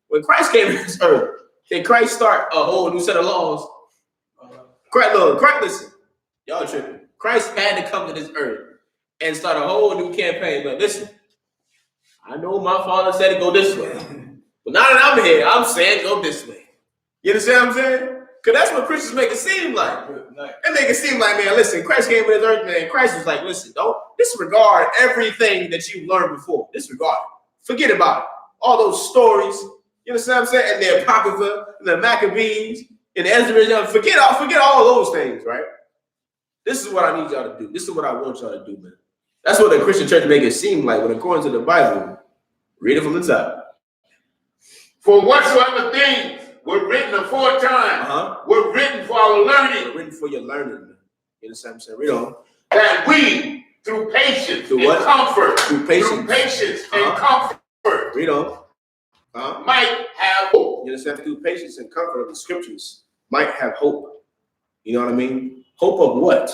when Christ came to this earth, did Christ start a whole new set of laws? Christ, listen. Y'all tripping. Christ had to come to this earth and start a whole new campaign. But listen, I know my father said to go this way. But now that I'm here, I'm saying go this way. You understand what I'm saying? Because that's what Christians make it seem like. They make it seem like, man, listen, Christ came to this earth, man. Christ was like, listen, don't disregard everything that you've learned before. Disregard it. Forget about it. All those stories, you understand what I'm saying? And the Apocrypha, and the Maccabees, and the Ezra, forget all those things, right? This is what I need y'all to do. This is what I want y'all to do, man. That's what the Christian church make it seem like, when according to the Bible, read it from the top. For whatsoever things were written aforetime, were written for our learning. Were written for your learning, man. You understand what I'm saying? Read on. That we, through patience and comfort, through patience and comfort, read on. Might have hope. You understand? Through patience and comfort of the scriptures, might have hope. You know what I mean? Hope of what?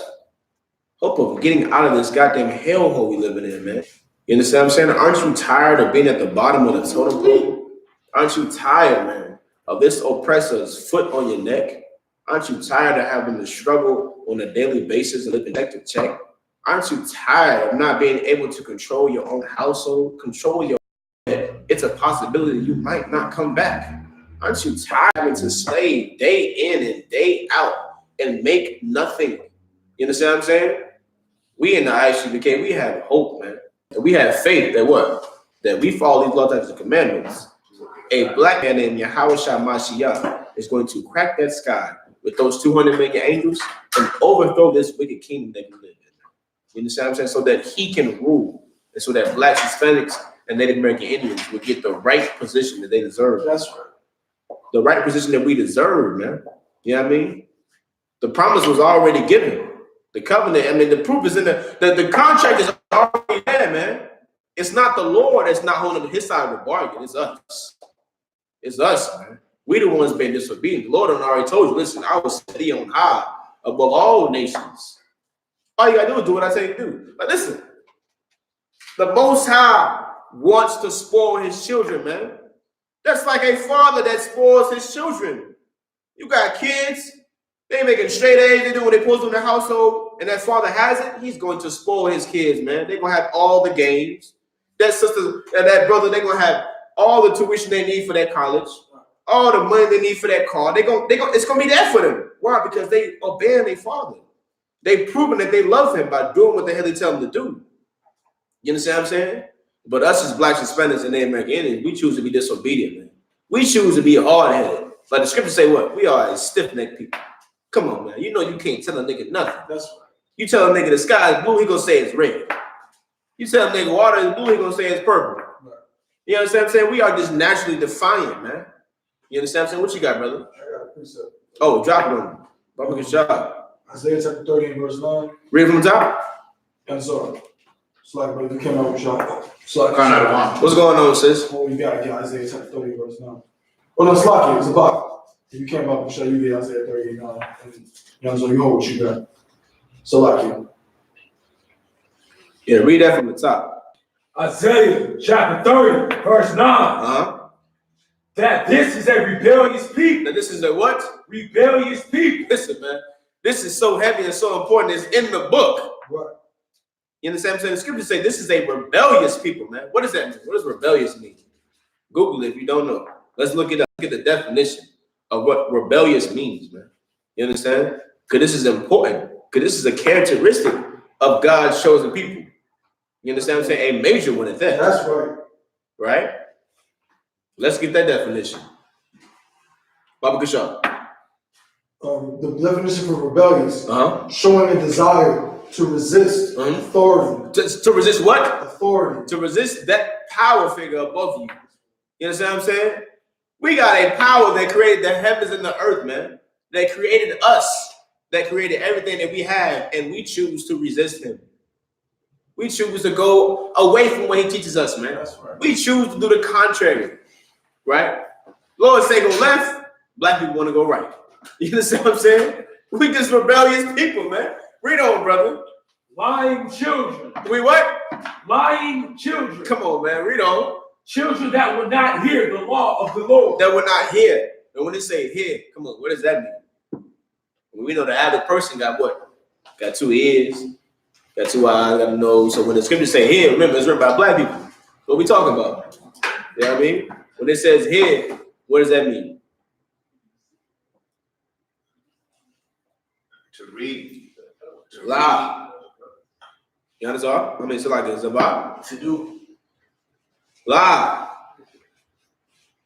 hope of getting out of this goddamn hellhole we living in, man. You understand what I'm saying? Aren't you tired of being at the bottom of the totem pole? Aren't you tired, man, of this oppressor's foot on your neck? Aren't you tired of having to struggle on a daily basis and living check to check? Aren't you tired of not being able to control your own household, control your it's a possibility you might not come back? Aren't you tired of having to slave day in and day out and make nothing? You understand what I'm saying? We in the Isupk, we have hope, man. And we have faith that what? That we follow these law, statutes, and commandments. A black man named Yahweh Mashiach is going to crack that sky with those 200 million angels and overthrow this wicked kingdom that we live in. You understand what I'm saying? So that he can rule, and so that blacks, Hispanics, and Native American Indians will get the right position that they deserve. That's right. The right position that we deserve, man. You know what I mean? The promise was already given. The covenant, I mean, the proof is in the contract is already there, man. It's not the Lord that's not holding his side of the bargain. It's us. It's us, man. We the ones being disobedient. The Lord already told you, listen, I will set thee on high above all nations. All you gotta do is do what I say to do. But listen, the Most High wants to spoil his children, man. That's like a father that spoils his children. You got kids, they making straight A's, they do what they supposed to in the household, and that father has it, he's going to spoil his kids, man. They're gonna have all the games. That sister and that brother, they're gonna have all the tuition they need for their college, all the money they need for that car. It's gonna be there for them. Why? Because they obey their father. They've proven that they love him by doing what the hell they tell them to do. You understand what I'm saying? But us as blacks, Hispanics, and Native American Indians, we choose to be disobedient, man. We choose to be hard-headed. Like the scriptures say what? We are a stiff-necked people. Come on, man. You know you can't tell a nigga nothing. That's right. You tell a nigga the sky is blue, he gonna say it's red. You tell a nigga water is blue, he gonna say it's purple. Right. You understand what I'm saying? We are just naturally defiant, man. You understand what I'm saying? What you got, brother? I got a precept. Oh, drop it on me. Baba, good job. Isaiah chapter 30 and verse 9. Read from the top. I'm sorry. It's like, brother, you came out with y'all. What's going on, sis? Oh, you got Isaiah chapter 30 and verse 9. Oh, no, it's Slocky. It's about. If you came up and show you get Isaiah 30 and 9. And, so you hold what you got. So, like, yeah, read that from the top. Isaiah chapter 30, verse 9. Uh-huh. That this is a rebellious people. That this is a what? Rebellious people. Listen, man. This is so heavy and so important. It's in the book. what? You understand what I'm saying? The scriptures say this is a rebellious people, man. What does that mean? What does rebellious mean? Google it if you don't know. Let's look it up. Look at the definition of what rebellious means, man. You understand? Because this is important. Because this is a characteristic of God's chosen people. You understand what I'm saying? A major one at that. That's right. Right? Let's get that definition. Baba Kashaw. The definition for rebellious, showing a desire to resist authority. To resist what? Authority. To resist that power figure above you. You understand what I'm saying? We got a power that created the heavens and the earth, man. That created us. That created everything that we have, and we choose to resist him. We choose to go away from what he teaches us, man. That's right. We choose to do the contrary, right? Lord say go left, black people want to go right. You understand what I'm saying? We just rebellious people, man. Read on, brother. Lying children. We what? Lying children. Come on, man. Read on. Children that would not hear the law of the Lord. That would not hear. And when they say hear, come on, what does that mean? We know the average person got what? Got 2 ears, got 2 eyes, got a nose. So when the scriptures say hear, remember it's written by black people. What we talking about? You know what I mean? When it says hear, what does that mean? To read. To Loud. You understand? I mean, it's like it's about to do. Loud.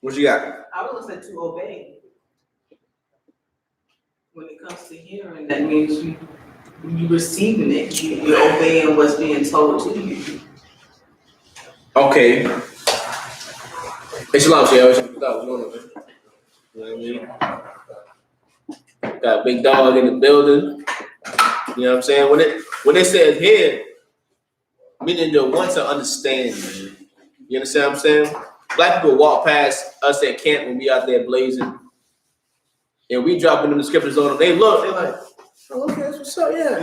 What you got? I was gonna say to obey. When it comes to hearing, that means you receiving it. You're obeying what's being told to you. Okay. Hey, shalom, Shell. What's going on, man? You know what I mean? Got a big dog in the building. You know what I'm saying? When it says here, meaning the want to understand, man. You understand what I'm saying? Black people walk past us at camp when we out there blazing. And we dropping them the scriptures on them. They look, they're like, Oh, okay, that's what's up, yeah.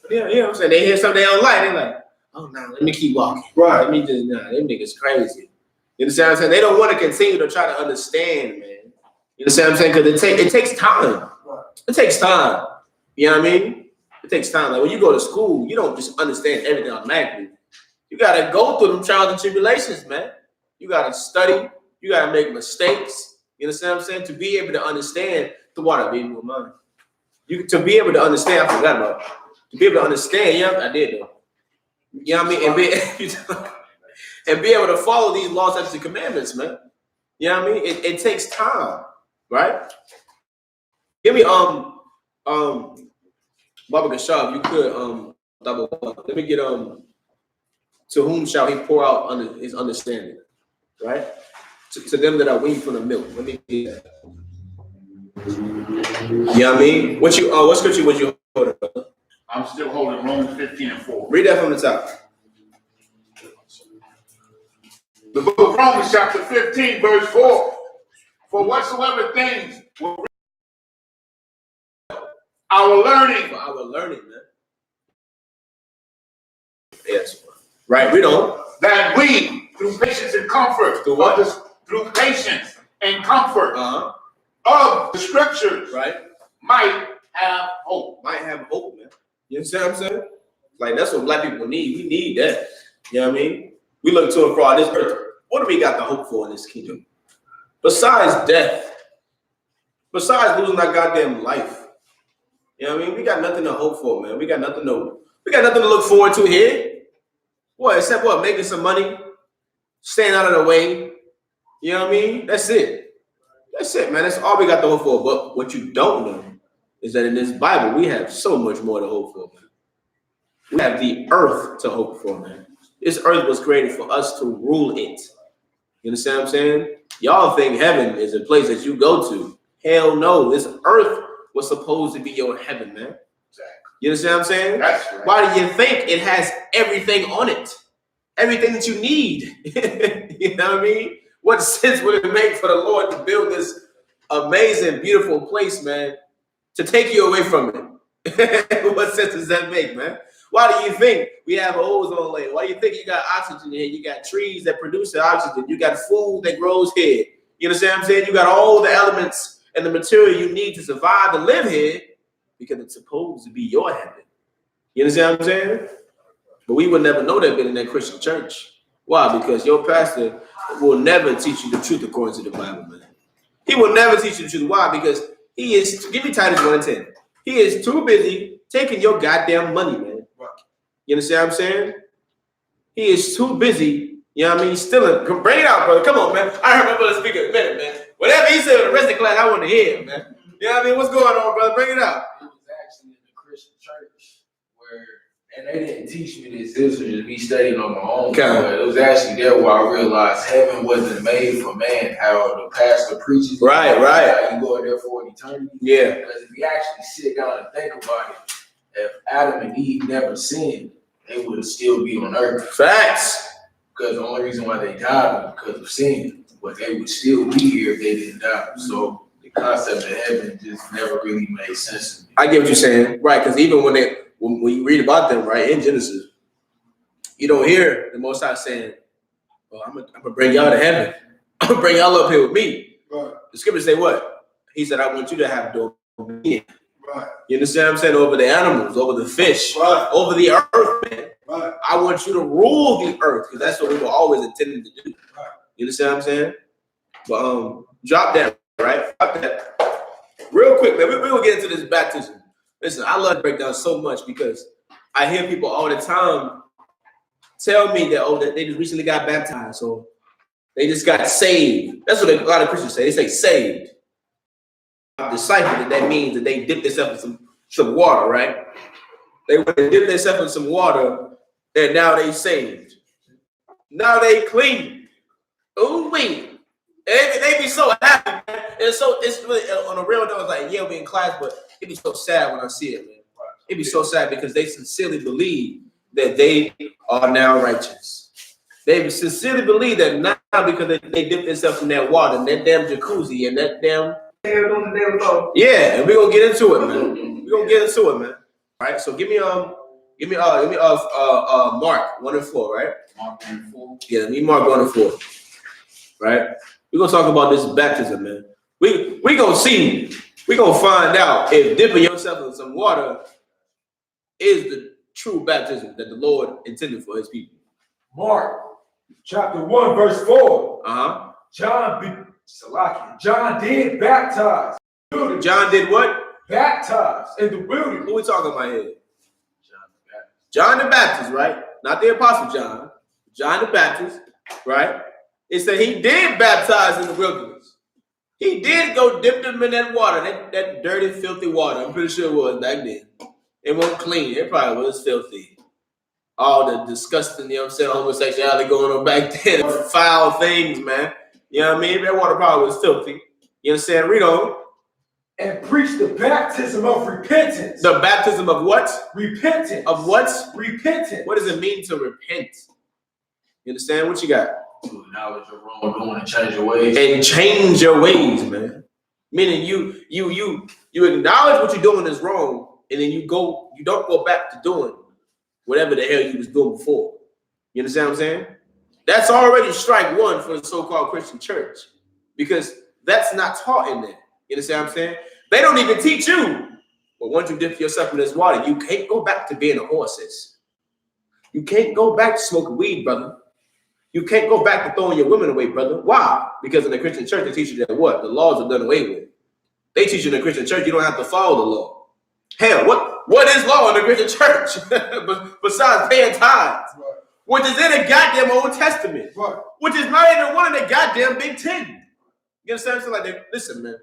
Yeah, you know what I'm saying? They hear something they don't like, they're like, oh, nah, let me keep walking. Right. Let me just, nah, them niggas crazy. You understand what I'm saying? They don't want to continue to try to understand, man. You understand what I'm saying? Because it takes time. It takes time. You know what I mean? It takes time. Like when you go to school, you don't just understand everything automatically. You gotta go through them trials and tribulations, man. You gotta study. You gotta make mistakes. You understand what I'm saying? To be able to understand the water being with mine. To be able to understand, I forgot about it. To be able to understand, yeah, I did though. You know what I mean? And be able to follow these laws, statutes, and commandments, man. You know what I mean? It takes time, right? Give me Baba Gashab, you could let me get to whom shall he pour out under his understanding, right? To them that are weaned from the milk. Let me get that. You know what I mean? What scripture would you hold? I'm still holding Romans 15:4. Read that from the top. The book of Romans chapter 15, verse 4. For whatsoever things were our learning. For our learning, man. Yes. Right, read on. That we, through patience and comfort, Through what? Through patience and comfort Uh-huh. of the scriptures, Right. might have hope. Might have hope, man. You understand what I'm saying? Like that's what black people need. We need that. You know what I mean? We look to and fro this earth. What do we got to hope for in this kingdom? Besides death. Besides losing our goddamn life. You know what I mean? We got nothing to hope for, man. We got nothing to look forward to here. What, except what? Making some money, staying out of the way. You know what I mean? That's it. That's it, man. That's all we got to hope for. But what you don't know is that in this Bible, we have so much more to hope for, man. We have the earth to hope for, man. This earth was created for us to rule it. You understand what I'm saying? Y'all think heaven is a place that you go to. Hell no. This earth was supposed to be your heaven, man. You understand what I'm saying? That's right. Why do you think it has everything on it? Everything that you need. You know what I mean? What sense would it make for the Lord to build this amazing, beautiful place, man, to take you away from it? What sense does that make, man? Why do you think we have an ozone layer? Why do you think you got oxygen here? You got trees that produce the oxygen. You got food that grows here. You understand what I'm saying? You got all the elements and the material you need to survive and live here because it's supposed to be your heaven. You understand what I'm saying? But we would never know that being in that Christian church. Why? Because your pastor will never teach you the truth according to the Bible, man. He will never teach you the truth. Why? Because he is, give me Titus 1:10. He is too busy taking your goddamn money, man. You understand what I'm saying? He is too busy, you know what I mean, stealing. Bring it out, brother. Come on, man. I heard my brother speak in a minute, man. Whatever he said with the rest of the class, I want to hear him, man. You know what I mean? What's going on, brother? Bring it out. It was actually in the Christian church where, and they didn't teach me this. This was just me studying on my own. Okay. But it was actually there where I realized heaven wasn't made for man. How the pastor preaches. Right. How you go there for an eternity. Yeah. Because if you actually sit down and think about it, if Adam and Eve never sinned, they would still be on earth. Facts. Because the only reason why they died was because of sin. But they would still be here if they didn't die. So the concept of heaven just never really made sense to me. I get what you're saying. Right, because even when you read about them, right, in Genesis, you don't hear the Most High saying, well, I'm gonna bring y'all to heaven. I'm gonna bring y'all up here with me. Right. The scriptures say what? He said, I want you to have dominion. Right. You understand what I'm saying? Over the animals, over the fish, Right. over the earth, man. Right. I want you to rule the earth because that's what we were always intending to do. Right. You understand what I'm saying? But drop that, right? Drop that. Real quick, man. We will get into this baptism. Listen, I love to break down so much because I hear people all the time tell me that, that they just recently got baptized, so they just got saved. That's what a lot of Christians say. They say saved. Disciple, that means that they dip themselves in some water, right? They went and dip themselves in some water, and now they saved. Now they clean. Ooh wee. They be so happy, man. It's really on a real note. It's like, yeah, we in class, but it be so sad when I see it, man. It be so sad because they sincerely believe that they are now righteous. They sincerely believe that now because they dipped themselves in that water, and that damn jacuzzi, and that damn on the day before. Yeah, and we're gonna get into it, man. We're gonna get into it, man. All right, so give me Mark 1-4, right? Mark 1:4. Yeah, me Mark 1-4. Right? We're gonna talk about this baptism, man. We gonna see, we gonna find out if dipping yourself in some water is the true baptism that the Lord intended for his people. Mark chapter 1, verse 4. Uh-huh. John did baptize. John did what? Baptize in the wilderness. Who we talking about here? John the Baptist, right? Not the Apostle John. John the Baptist, right? It said he did baptize in the wilderness. He did go dip them in that water, that dirty, filthy water. I'm pretty sure it was back then. It wasn't clean. It probably was filthy. All the disgusting, you know what I'm saying, homosexuality going on back then. Foul things, man. You know what I mean? That water probably was filthy. You understand? Read on. And preach the baptism of repentance. The baptism of what? Repentance. Of what? Repentance. What does it mean to repent? You understand? What you got? To acknowledge your wrongdoing and change your ways. And change your ways, man. Meaning you acknowledge what you're doing is wrong, and then you don't go back to doing whatever the hell you was doing before. You understand what I'm saying? That's already strike one for the so-called Christian church, because that's not taught in there. You understand what I'm saying? They don't even teach you. But once you dip yourself in this water, you can't go back to being a horse. You can't go back to smoking weed, brother. You can't go back to throwing your women away, brother. Why? Because in the Christian church, they teach you that what? The laws are done away with. They teach you in the Christian church, you don't have to follow the law. Hell, what is law in the Christian church? Besides paying tithes, Right. which is in the goddamn Old Testament, Right. which is not even one of the goddamn Big Ten. You understand? So like, listen, man.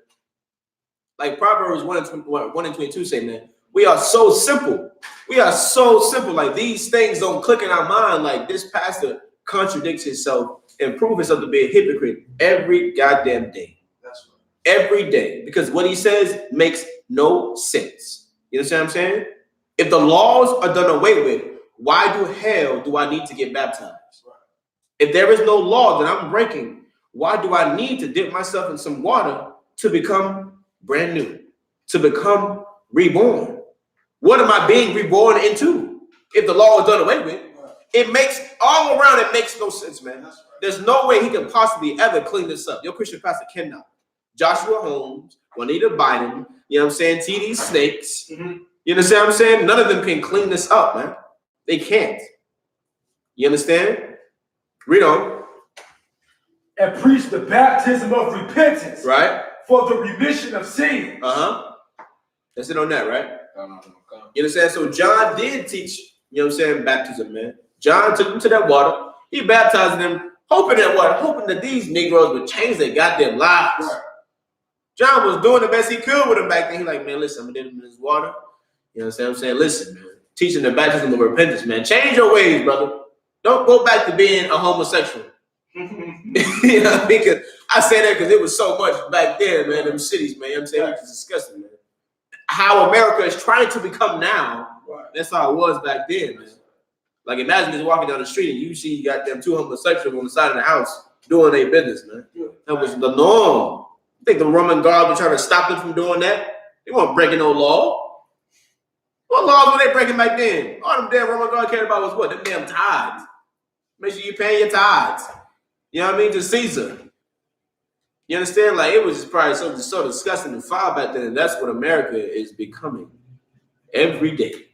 Like Proverbs 1:22 say, man, we are so simple. We are so simple. Like these things don't click in our mind. Like this pastor contradicts himself and proves himself to be a hypocrite every goddamn day. That's right. Every day. Because what he says makes no sense. You understand what I'm saying? If the laws are done away with, why do hell do I need to get baptized? Right. If there is no law that I'm breaking, why do I need to dip myself in some water to become brand new, to become reborn? What am I being reborn into? If the law is done away with, it makes all around, it makes no sense, man. That's right. There's no way he can possibly ever clean this up. Your Christian pastor cannot. Joshua Holmes, Juanita Biden, you know what I'm saying? TD Snakes. Mm-hmm. You understand what I'm saying? None of them can clean this up, man. They can't. You understand? Read on. And preach the baptism of repentance. Right? For the remission of sins. Uh-huh. That's it on that, right? You understand? So John did teach, you know what I'm saying, baptism, man. John took them to that water. He baptized them, hoping that these Negroes would change their goddamn lives. Right. John was doing the best he could with them back then. He like, man, listen, I'm gonna dip them in this water. You know what I'm saying? Listen, man. Teaching the baptism of repentance, man. Change your ways, brother. Don't go back to being a homosexual. You know what I mean? Because I say that because it was so much back then, man, them cities, man. You know what I'm saying? It was disgusting, man. How America is trying to become now, Right. that's how it was back then, man. Like imagine just walking down the street and you see you got them two homosexuals on the side of the house doing their business, man. That was the norm. You think the Roman guard was trying to stop them from doing that? They weren't breaking no law. What laws were they breaking back then? All them damn Roman guard cared about was what? Them damn tithes. Make sure you pay your tithes. You know what I mean? To Caesar. You understand? Like it was just probably something so disgusting and foul back then, and that's what America is becoming every day.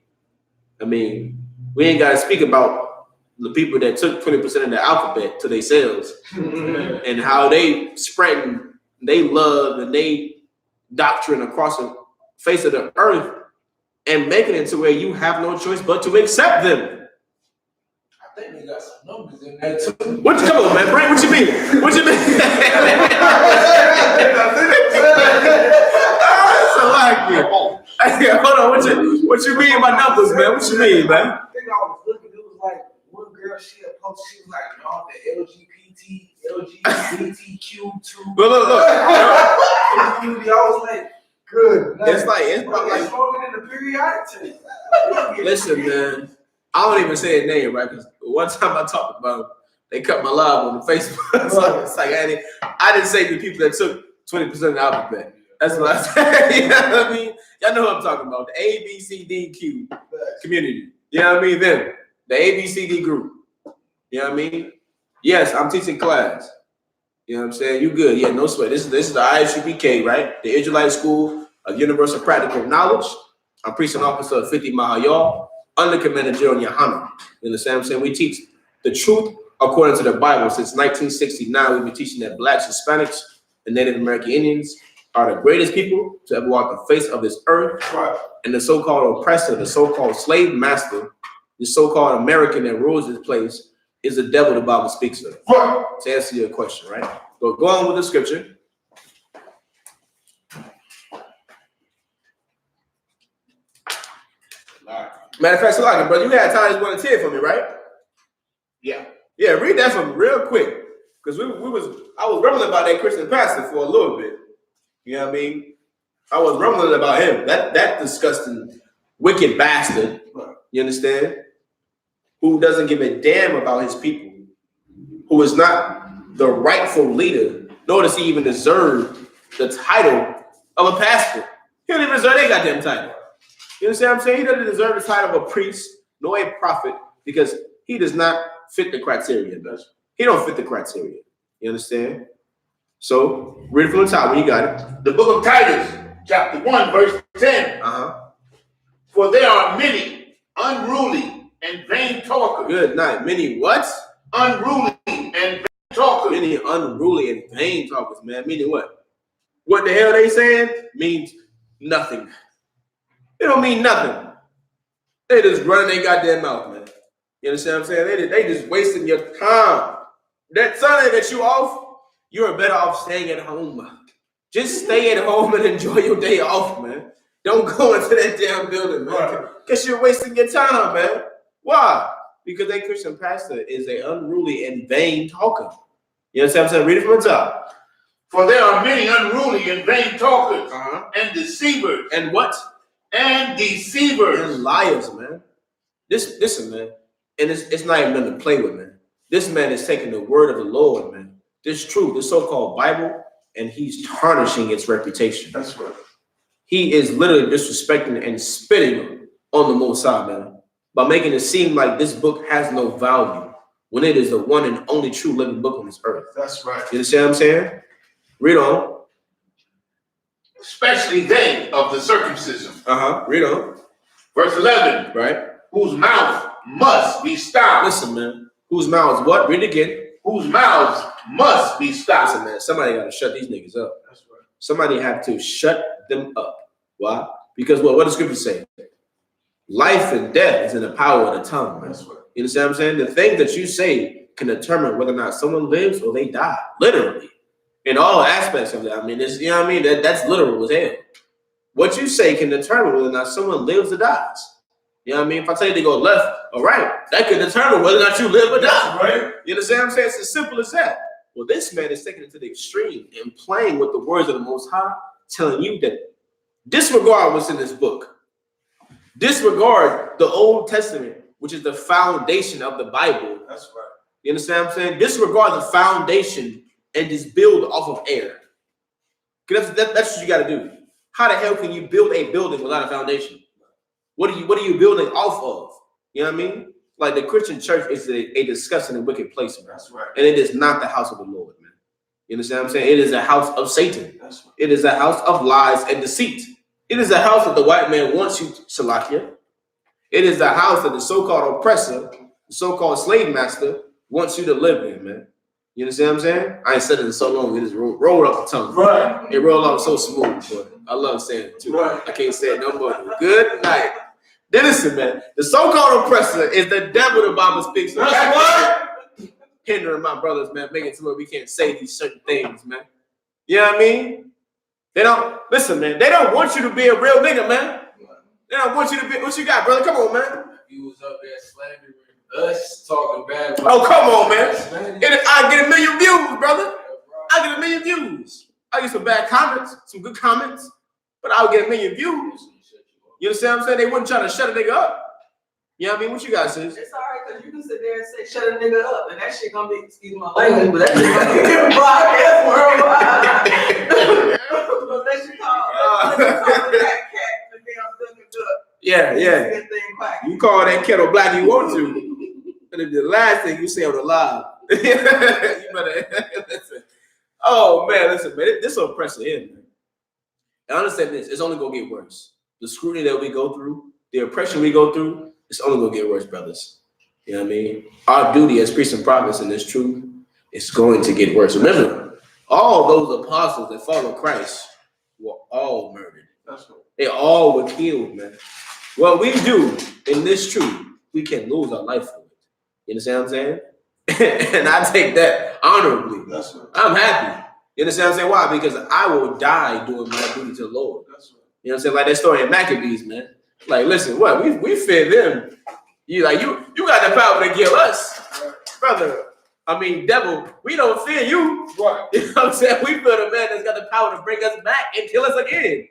I mean, we ain't got to speak about the people that took 20% of the alphabet to themselves and how they spreading they love and they doctrine across the face of the earth and making it to where you have no choice but to accept them. I think they got some numbers in there too. What you come on, man? Frank, what you mean? What you mean? That's a lot, kid. Hey, hold on. What you mean by numbers, man? What you mean, man? I think I was looking, it was like one girl, she had posted, she was like, no, the LGBTQ2. Look. Community, I was like, good. It's about like stronger than the periodic table. listen, man. I don't even say his name, right? Because one time I talked about him, they cut my live on the Facebook. So it's like I didn't say the people that took 20% of the alphabet. That's what I said. You know what I mean? Y'all know what I'm talking about. The ABCDQ community. You know what I mean? Them. The ABCD group. You know what I mean? Yes, I'm teaching class. You know what I'm saying? You good. Yeah, no sweat. This is the Isupk, right? The Israelite School of Universal Practical Knowledge. I'm preaching officer of 50 Mahayal, under Commander General Yohanan. You understand what I'm saying? We teach the truth according to the Bible. Since 1969, we've been teaching that blacks, Hispanics, and Native American Indians are the greatest people to ever walk the face of this earth. Right. And the so-called oppressor, the so-called slave master, the so-called American that rules this place is the devil the Bible speaks of. Right. To answer your question, right? But go on with the scripture. Matter of fact, Salaki, brother, you had Titus 1 and 10 for me, right? Yeah. Yeah, read that for me real quick. Because I was rumbling about that Christian pastor for a little bit. You know what I mean? I was rumbling about him. That disgusting, wicked bastard. You understand? Who doesn't give a damn about his people. Who is not the rightful leader, nor does he even deserve the title of a pastor. He don't even deserve that goddamn title. You understand what I'm saying? He doesn't deserve the title of a priest, nor a prophet, because he does not fit the criteria, does he? He don't fit the criteria. You understand? So, read it from the top when you got it. The book of Titus, chapter 1, verse 10. For there are many unruly and vain talkers. Good night. Many what? Unruly and vain talkers. Many unruly and vain talkers, man. Meaning what? What the hell they saying? Means nothing. They don't mean nothing. They just running their goddamn mouth, man. You understand what I'm saying? They just wasting your time. That Sunday that you off, you're better off staying at home. Just stay at home and enjoy your day off, man. Don't go into that damn building, man. Because you're wasting your time, man. Why? Because that Christian pastor is an unruly and vain talker. You understand what I'm saying? Read it from the top. For there are many unruly and vain talkers and deceivers. And what? And deceivers. And liars, man. Listen, man. And it's not even nothing to play with, man. This man is taking the word of the Lord, man. This truth, this so-called Bible, and he's tarnishing its reputation. That's right. He is literally disrespecting and spitting on the Most High, man, by making it seem like this book has no value when it is the one and only true living book on this earth. That's right. You understand what I'm saying? Read on. Especially they of the circumcision. Read on. Verse 11. Right. Whose mouth must be stopped. Listen, man. Whose mouths what? Read it again. Whose mouths must be stopped. Listen, man. Somebody got to shut these niggas up. That's right. Somebody have to shut them up. Why? Because what does scripture say? Life and death is in the power of the tongue, man. That's right. You understand what I'm saying? The thing that you say can determine whether or not someone lives or they die. Literally. In all aspects of that. I mean, you know what I mean? That's literal as hell. What you say can determine whether or not someone lives or dies. You know what I mean? If I tell you to go left or right, that could determine whether or not you live or die. Right. You understand what I'm saying? It's as simple as that. Well, this man is taking it to the extreme and playing with the words of the Most High, telling you that disregard what's in this book. Disregard the Old Testament, which is the foundation of the Bible. That's right. You understand what I'm saying? Disregard the foundation and just build off of air. That's what you got to do. How the hell can you build a building without a foundation? What are you building off of? You know what I mean? Like the Christian church is a disgusting and wicked place, man. That's right. And it is not the house of the Lord, man. You understand what I'm saying? It is a house of Satan. That's right. It is a house of lies and deceit. It is a house that the white man wants you, Salakia. It is the house that the so-called oppressor, the so-called slave master, wants you to live in, man. You understand what I'm saying? I ain't said it in so long, it just rolled off the tongue. Right. It rolled off so smooth, but I love saying it too. Right. I can't say it no more. Good night. Then listen, man. The so-called oppressor is the devil the Bible speaks of. That's right. Hindering my brothers, man, making it to where we can't say these certain things, man. You know what I mean? They don't listen, man. They don't want you to be a real nigga, man. They don't want you to be. What you got, brother? Come on, man. You was up there slandering us, talking bad. Oh, come on, man. I get a million views, brother. I get a million views. I get some bad comments, some good comments, but I'll get a million views. You understand what I'm saying? They wouldn't try to shut a nigga up. You know what I mean? What you got, sis? It's all right, because you can sit there and say, shut a nigga up, and that shit gonna be, excuse my language, but that shit gonna be broadcast worldwide. But what you call that cat, the damn Dunkin' Duck. Yeah, yeah. That thing quack. You call that kettle black you want to. But if the last thing you say on the live, you better listen. Oh man, listen, man, this will press it in, man. And understand this, it's only gonna get worse. The scrutiny that we go through, the oppression we go through, it's only gonna get worse, brothers. You know what I mean? Our duty as priests and prophets in this truth is going to get worse. Remember, all those apostles that followed Christ were all murdered. That's right. They all were killed, man. What we do in this truth, we can lose our life for it. You understand what I'm saying? And I take that honorably. That's right. I'm happy. You understand what I'm saying? Why? Because I will die doing my duty to the Lord. That's right. You know what I'm saying? Like that story in Maccabees, man. Like, listen, what? We fear them. You got the power to kill us. Right. Brother. I mean, devil, we don't fear you. Right. You know what I'm saying? We fear the man that's got the power to bring us back and kill us again.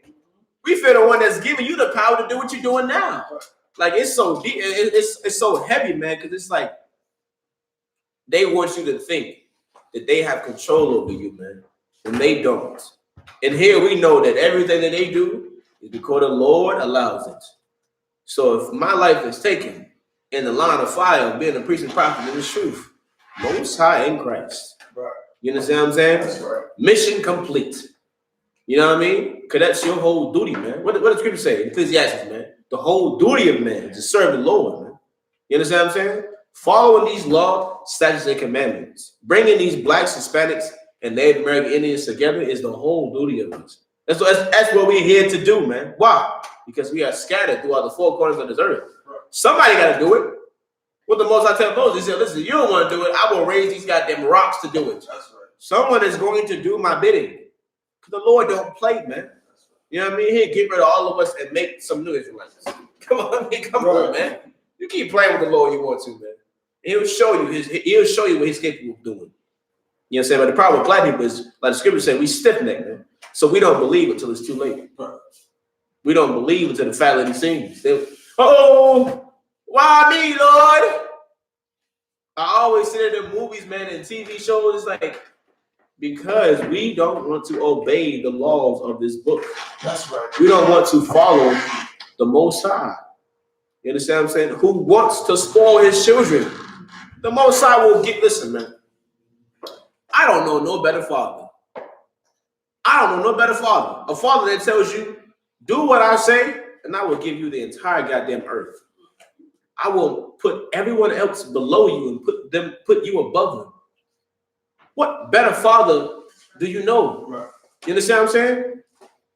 We fear the one that's giving you the power to do what you're doing now. Right. Like, it's so deep, it's so heavy, man, because it's like they want you to think that they have control over you, man, and they don't. And here we know that everything that they do is because the Lord allows it. So if my life is taken in the line of fire of being a priest and prophet in the truth, Most High in Christ. Right. You understand what I'm saying? That's right. Mission complete. You know what I mean? Because that's your whole duty, man. What does Scripture say? Ecclesiastes, man. The whole duty of man is to serve the Lord, man. You understand what I'm saying? Following these laws, statutes, and commandments. Bringing these blacks, Hispanics, and Native American Indians together is the whole duty of us. That's what we're here to do, man. Why? Because we are scattered throughout the four corners of this earth. Right. Somebody got to do it. What the Most I tell Moses, he said, listen, you don't want to do it. I will raise these goddamn rocks to do it. That's right. Someone is going to do my bidding. Because the Lord don't play, man. You know what I mean? He'll get rid of all of us and make some new Israelites. Come on, man. Come on, man. You keep playing with the Lord you want to, man. He'll show you what he's capable of doing. You know what I'm saying? But the problem with black people is, like the scripture said, we stiff-necked, man. So we don't believe until it's too late. Right. We don't believe until the fat lady sings. Why me, Lord? I always say that in movies, man, and TV shows, it's like, because we don't want to obey the laws of this book. That's right. We don't want to follow the Most High. You understand what I'm saying? Who wants to spoil his children? The Most High will listen, man. I don't know no better father. I don't know no better father. A father that tells you, do what I say, and I will give you the entire goddamn earth. I will put everyone else below you and put you above them. What better father do you know? Right. You understand what I'm saying?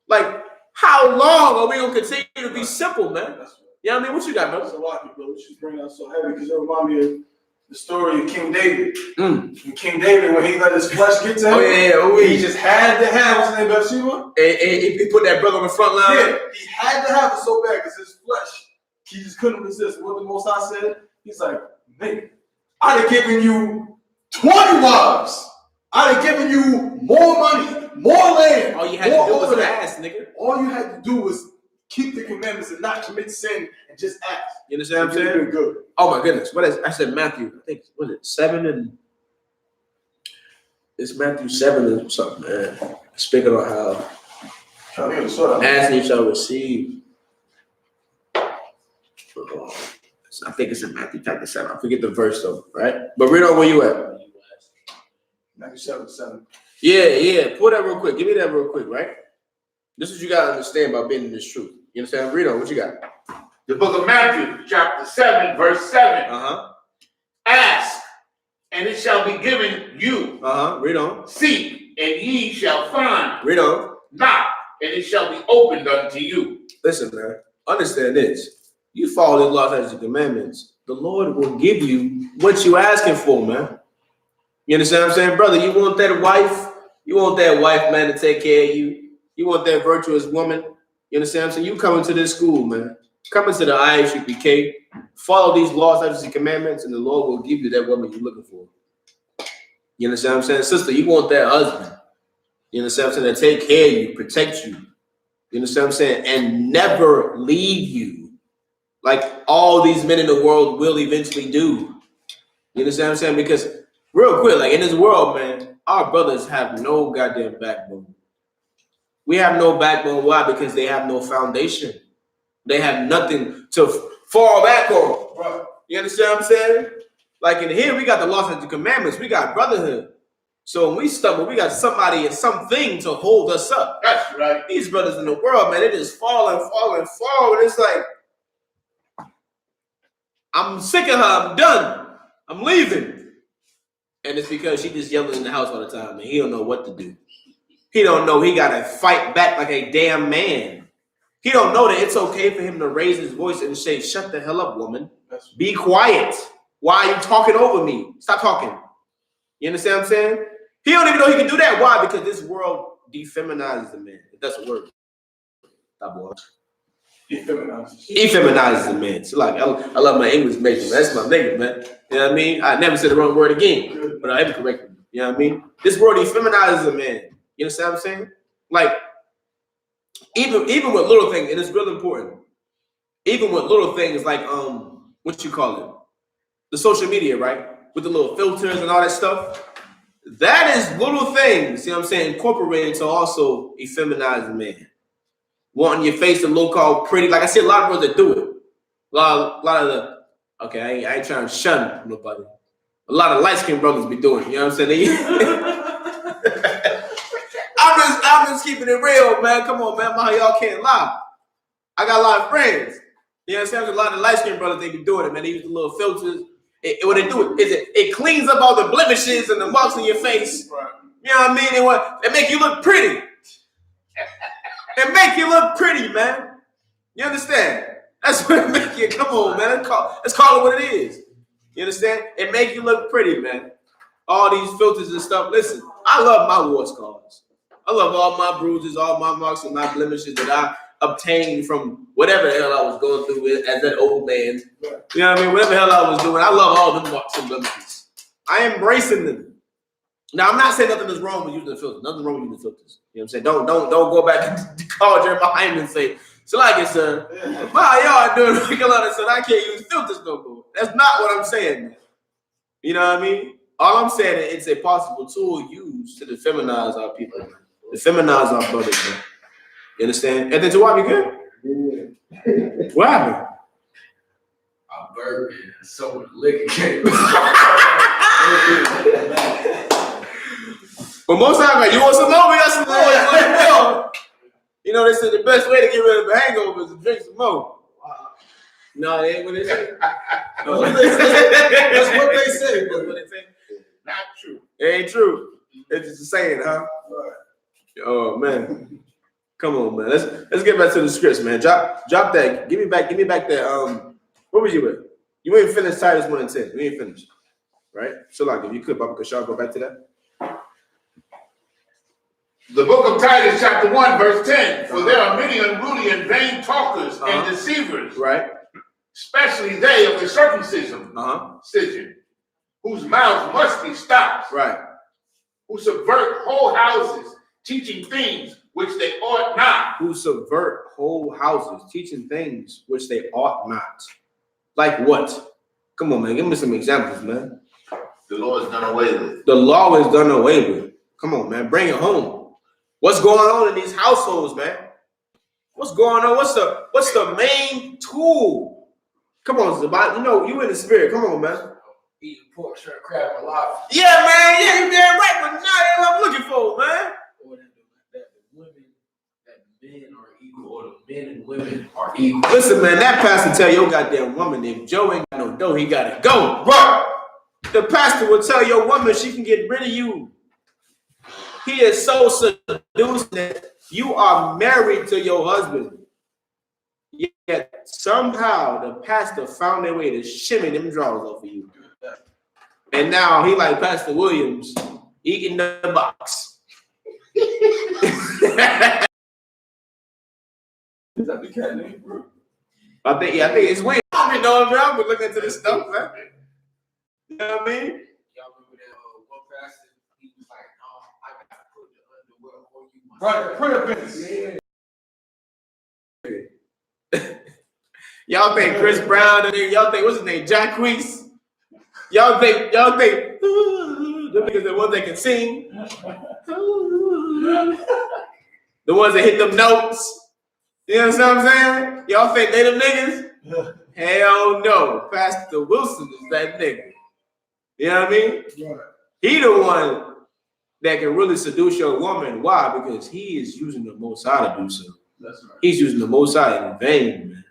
Like, how long are we gonna continue to be simple, man? That's right. You know what I mean? What you got, That's bro? a lot, bro. What you bring out so heavy because it remind me of the story of King David. Mm. And King David, when he let his flesh get to him, he just had to have what's his name, Bathsheba? He put that brother on the front line. Yeah, he had to have it so bad because his flesh, he just couldn't resist. What the Most High said, he's like, nigga, I'd have given you 20 wives. I'd have given you more money, more land. All you had to do was ask, nigga. All you had to do was keep the commandments and not commit sin and just ask. You understand what I'm You're saying? doing good. Oh my goodness. What is I said Matthew, I think what is it, 7 and it's Matthew 7 and something, man. Speaking on how ask and you shall receive. I think it's in Matthew chapter 7. I forget the verse though, right? But read on where you at. Matthew 7:7. Yeah. Pull that real quick. Give me that real quick, right? This is what you gotta understand about being in this truth. You understand? Read on. What you got? The book of Matthew, chapter 7, verse 7. Ask, and it shall be given you. Read on. Seek, and ye shall find. Read on. Knock, and it shall be opened unto you. Listen, man. Understand this. You follow the laws, statutes, and commandments, the Lord will give you what you asking for, man. You understand what I'm saying? Brother, you want that wife? You want that wife, man, to take care of you? You want that virtuous woman? You understand what I'm saying? You come into this school, man. Come into the ISUPK. Follow these laws, statutes, and commandments, and the Lord will give you that woman you're looking for. You understand what I'm saying? Sister, you want that husband. You understand what I'm saying? To take care of you, protect you. You understand what I'm saying? And never leave you. Like all these men in the world will eventually do. You understand what I'm saying? Because real quick, like in this world, man, our brothers have no goddamn backbone. We have no backbone. Why? Because they have no foundation. They have nothing to fall back on. Right. You understand what I'm saying? Like in here, we got the laws and the commandments. We got brotherhood. So when we stumble, we got somebody and something to hold us up. That's right. These brothers in the world, man, they just fall and fall and fall. And it's like, I'm sick of her. I'm done. I'm leaving. And it's because she just yelling in the house all the time, and he don't know what to do. He don't know he got to fight back like a damn man. He don't know that it's okay for him to raise his voice and say, shut the hell up, woman. Be quiet. Why are you talking over me? Stop talking. You understand what I'm saying? He don't even know he can do that. Why? Because this world defeminizes the man. If that's a word. Stop watching. Effeminizes the man. So like, I love my English major, man. That's my nigga, man. You know what I mean? I never said the wrong word again, but I am corrected. You know what I mean? This world effeminizes a man. You understand what I'm saying? Like, even with little things, and it's real important. Even with little things like what you call it? The social media, right? With the little filters and all that stuff. That is little things, you know what I'm saying, incorporated to also effeminize the man. Wanting your face to look all pretty. Like I see a lot of brothers that do it. A lot of the, okay, I ain't trying to shun nobody. A lot of light-skinned brothers be doing it, you know what I'm saying? I'm just keeping it real, man. Come on, man. Y'all can't lie. I got a lot of friends. You know what I'm saying? A lot of light-skinned brothers, they be doing it, man. They use the little filters. What they do is it cleans up all the blemishes and the marks on your face. Right. You know what I mean? It make you look pretty. It make you look pretty, man. You understand? That's what it make you. Come on, man. Let's call it what it is. You understand? It make you look pretty, man. All these filters and stuff. Listen, I love my war scars. I love all my bruises, all my marks and my blemishes that I obtained from whatever the hell I was going through with as that old man. You know what I mean? Whatever the hell I was doing, I love all them marks and blemishes. I am embracing them. Now, I'm not saying nothing is wrong with using the filters. Nothing wrong with using the filters. You know what I'm saying? Don't go back and call Jeremiah and say, so like it, sir. Why y'all doing a lot of stuff? I can't use filters no more. That's not what I'm saying, man. You know what I mean? All I'm saying is it's a possible tool used to feminize our people, man. To feminize our brothers, man. You understand? And then to why we good? Yeah. What happened? A burger and some of the liquor came. But most times, like, you want some more? We got some more. You know, they said the best way to get rid of a hangover is to drink some more. No, it ain't what they say. That's what they say. That's what they say. That's what they say. Not true. It ain't true. It's just a saying, huh? Oh man. Come on, man. Let's get back to the scripts, man. Drop that. Give me back that. What was you with? You ain't finished Titus 1 and 10. You ain't finished. Right? So like if you could, Baba Kashar, go back to that. The book of Titus, chapter 1, verse 10. For there are many unruly and vain talkers and deceivers. Right. Especially they of the circumcision, whose mouths must be stopped. Right. Who subvert whole houses, teaching things which they ought not. Who subvert whole houses, teaching things which they ought not. Like what? Come on, man. Give me some examples, man. The law is done away with. The law is done away with. Come on, man. Bring it home. What's going on in these households, man? What's going on? What's the main tool? Come on, Zabot. You know, you in the spirit. Come on, man. Eating pork, shrimp, crab, and lobster. Yeah, man. Yeah, you damn right. But now that's what I'm looking for, man. Or that the men are equal, or the men and women are equal. Listen, man. That pastor tell your goddamn woman if Joe ain't got no dough, he gotta go, bro. The pastor will tell your woman she can get rid of you. He is so seducing that you are married to your husband. Yet somehow the pastor found a way to shimmy them drawers off of you. And now he like Pastor Williams eating the box. Is that the cat name, bro? I think it's weird. You know what I mean? I've been looking into this stuff, man. You know what I mean? Y'all remember that one pastor? He was like, "No, I gotta put the underwear on you." Right, put Y'all think Chris Brown and y'all think what's his name? Jacquees? Y'all think them niggas the ones that can sing? The ones that hit them notes. You know what I'm saying? Y'all think they them niggas? Hell no. Pastor Wilson is that nigga. You know what I mean? Right. He the one that can really seduce your woman. Why? Because he is using the Most High to do so. That's right. He's using the Most High in vain, man.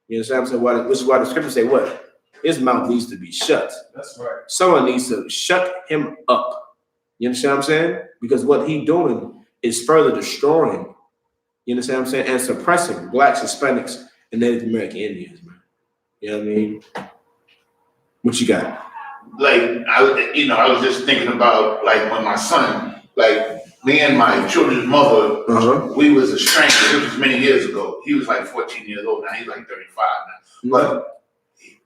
You know what I'm saying? Which is why the scriptures say what? His mouth needs to be shut. That's right. Someone needs to shut him up. You understand what I'm saying? Because what he doing is further destroying, you understand what I'm saying, and suppressing blacks, Hispanics, and Native American Indians, man. You know what I mean? What you got? Like, I was just thinking about, like, when my son, like, me and my children's mother, we was estranged. It was many years ago. He was like 14 years old. Now he's like 35 now. But,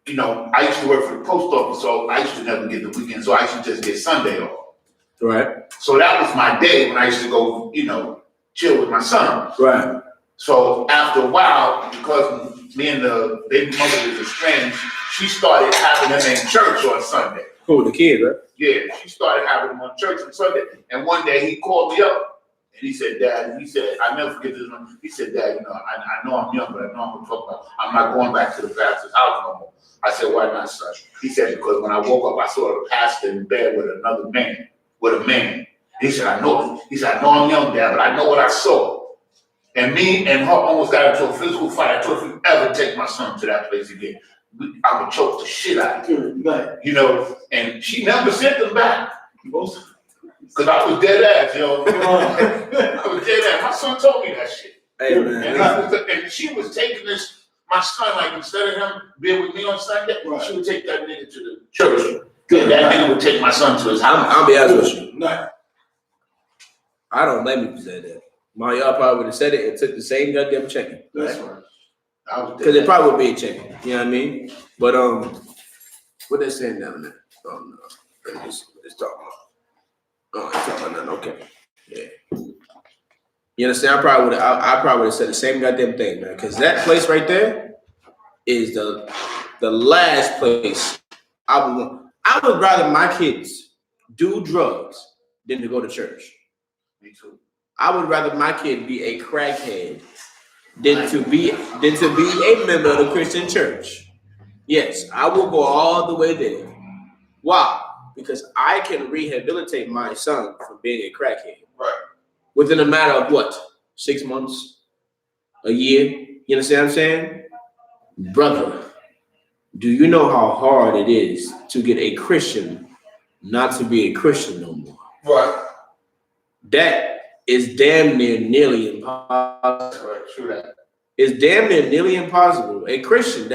I used to work for the post office, so I used to never get the weekend. So I used to just get Sunday off. Right. So that was my day when I used to go, chill with my son. Right. So after a while, because me and the baby mother was estranged, she started having them in church on Sunday. Cool, the kid, right? Yeah, she started having them on church on Sunday. And one day he called me up and he said, Dad, I never forget this one. He said, Dad, I know I'm young, but I know I'm gonna talk about, I'm not going back to the pastor's house no more. I said, why not, son? He said, because when I woke up, I saw the pastor in bed with another man, with a man. He said, I know I'm young, Dad, but I know what I saw. And me and her almost got into a physical fight. I told her, if you ever take my son to that place again, I would choke the shit out of you. And she never sent them back. Because I was dead ass, I was dead ass. My son told me that shit. Hey, man. And she was taking my son, like, instead of him being with me on Sunday, she would take that nigga to the church. And that nigga would take my son to his house. I'll be honest with you. I don't blame you for saying that. Y'all probably would have said it and took the same goddamn checking. That's right. Because it probably would be a checking. You know what I mean? But what they saying down there? Oh no. Let's talk about. Oh, it's talking about nothing. Okay. Yeah. You understand? I probably would have said the same goddamn thing, man. Because that place right there is the last place I would want. I would rather my kids do drugs than to go to church. Me too. I would rather my kid be a crackhead than to be a member of the Christian church. Yes, I will go all the way there. Why? Because I can rehabilitate my son from being a crackhead. Right. Within a matter of what? 6 months? A year? You understand what I'm saying? Brother, do you know how hard it is to get a Christian not to be a Christian no more? Right. That is damn near nearly impossible. Right, true that. It's damn near nearly impossible. A Christian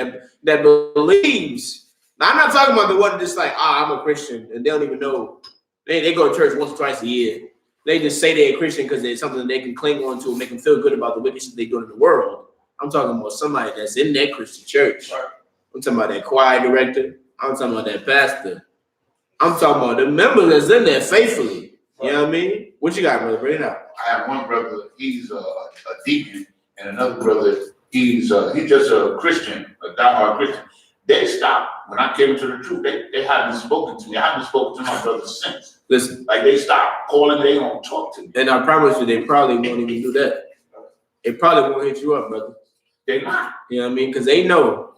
that believes. Now, I'm not talking about the one that's like, I'm a Christian, and they don't even know. They go to church once or twice a year. They just say they're a Christian because it's something they can cling on to and make them feel good about the wicked shit they do in the world. I'm talking about somebody that's in that Christian church. Right. I'm talking about that choir director. I'm talking about that pastor. I'm talking about the member that's in there faithfully. You know what I mean? What you got, brother? Bring it out. I have one brother, he's a deacon, and another brother, he's just a Christian, a diehard Christian. They stopped. When I came into the truth, they haven't spoken to me. I haven't spoken to my brother since. Listen. Like, they stopped calling, they don't talk to me. And I promise you, they probably won't even do that. They probably won't hit you up, brother. They not. You know what I mean? Because they know,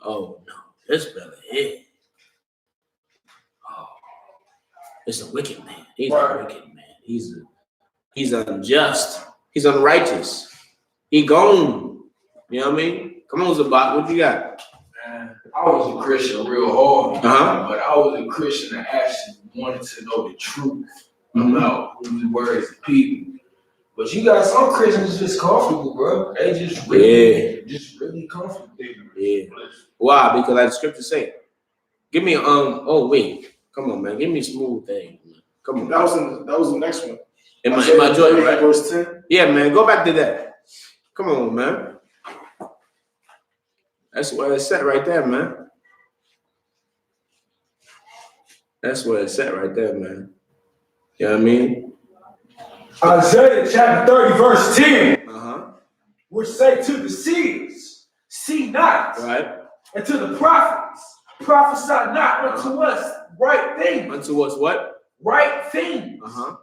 oh, no, this brother here. Oh, it's a wicked man. He's a wicked man. He's unjust. He's unrighteous. He gone. You know what I mean? Come on, Zabak, what you got? Man, I was a Christian real hard, Uh-huh. but I was a Christian that actually wanted to know the truth about who we were as a people. But you got some Christians just comfortable, bro. They just really comfortable. Yeah. Why? Because like the scripture say, give me come on, man. Give me a smooth thing. Come on. That was the next one. Am I joy, right? Verse 10. Yeah, man. Go back to that. Come on, man. That's where it's set right there, man. That's where it's set right there, man. You know what I mean? Isaiah chapter 30, verse 10. Uh-huh. Which say to the seers, see not. Right. And to the prophets, prophesy not unto us right things. Unto us what? Right things. Uh-huh.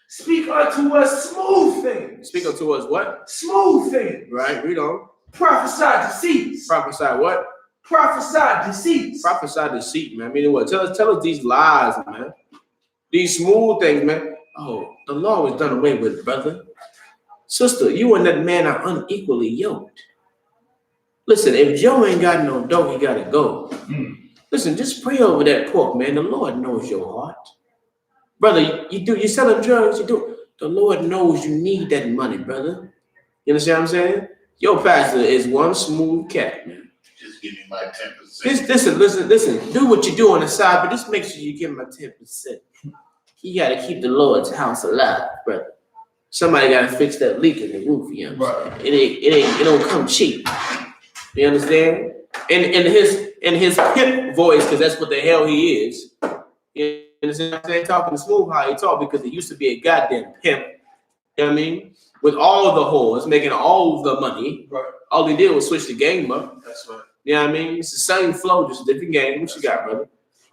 Speak unto us smooth things. Speak unto us what? Smooth things. Right, read on. Prophesy deceits. Prophesy what? Prophesy deceits. Prophesy deceit, man. Meaning what? Tell us these lies, man. These smooth things, man. Oh, the law was done away with, brother. Sister, you and that man are unequally yoked. Listen, if Joe ain't got no dough, he gotta go. Listen, just pray over that pork, man. The Lord knows your heart. Brother, you selling drugs, you do. The Lord knows you need that money, brother. You understand what I'm saying? Your pastor is one smooth cat, man. Just give me my 10%. Listen. Do what you do on the side, but just make sure you give him my 10%. He gotta keep the Lord's house alive, brother. Somebody gotta fix that leak in the roof, you know. Right. It don't come cheap. You understand? In his pimp voice, because that's what the hell he is. You understand what I'm saying? Talking smooth how he talk, because he used to be a goddamn pimp. You know what I mean? With all the whores, making all the money. Right. All he did was switch the game up. That's right. You know what I mean? It's the same flow, just a different game. What you got, brother?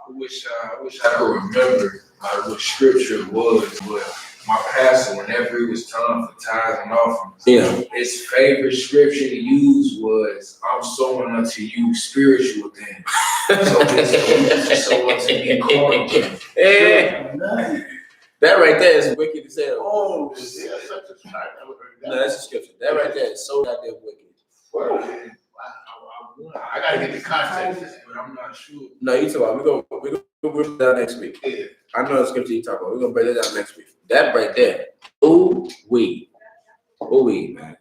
I wish I could remember what scripture it was, but my pastor, whenever it was time for tithes and offerings, his favorite scripture to use was, "I'm sowing unto you spiritual things." So it's so unto me carnal. Hey, that right there is wicked as hell. Oh, Yeah, such a smart. I never heard that. No, that's a scripture. That right there is so goddamn wicked. Wow. I gotta get the context. but I'm not sure. No, you talk about. We're gonna break it down next week. Yeah. I know the scripture you talk about. We're gonna break it down next week. That right there. Ooh wee, man.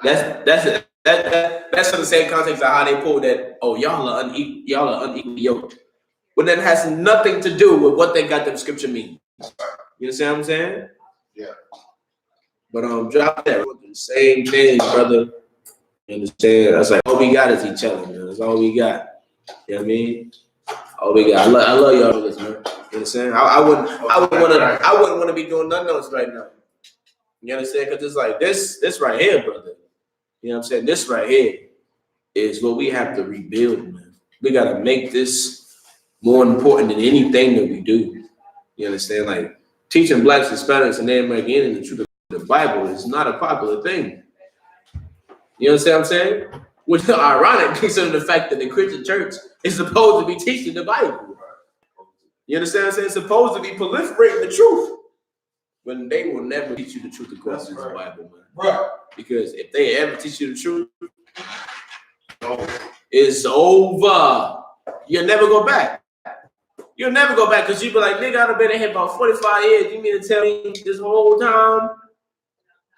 That's in the same context of how they pull that. Oh, y'all are unequally yoked. But that has nothing to do with what they got them scripture mean. You understand what I'm saying? Yeah. But drop that. The same thing, brother. You understand? That's like all we got is each other, man. That's all we got. You know what I mean? All we got. I love y'all for this, man. You understand? I wouldn't want to be doing nothing else right now. You understand? Because it's like this right here, brother. You know what I'm saying? This right here is what we have to rebuild, man. We gotta make this more important than anything that we do. You understand? Like teaching blacks, Hispanics, and Native American the truth of the Bible is not a popular thing. You understand what I'm saying? Which is ironic considering the fact that the Christian church is supposed to be teaching the Bible. You understand what I'm saying? It's supposed to be proliferating the truth. When they will never teach you the truth according to the Bible, man. Right. Because if they ever teach you the truth, it's over. You'll never go back. You'll never go back because you'll be like, nigga, I've been in here about 45 years. You mean to tell me this whole time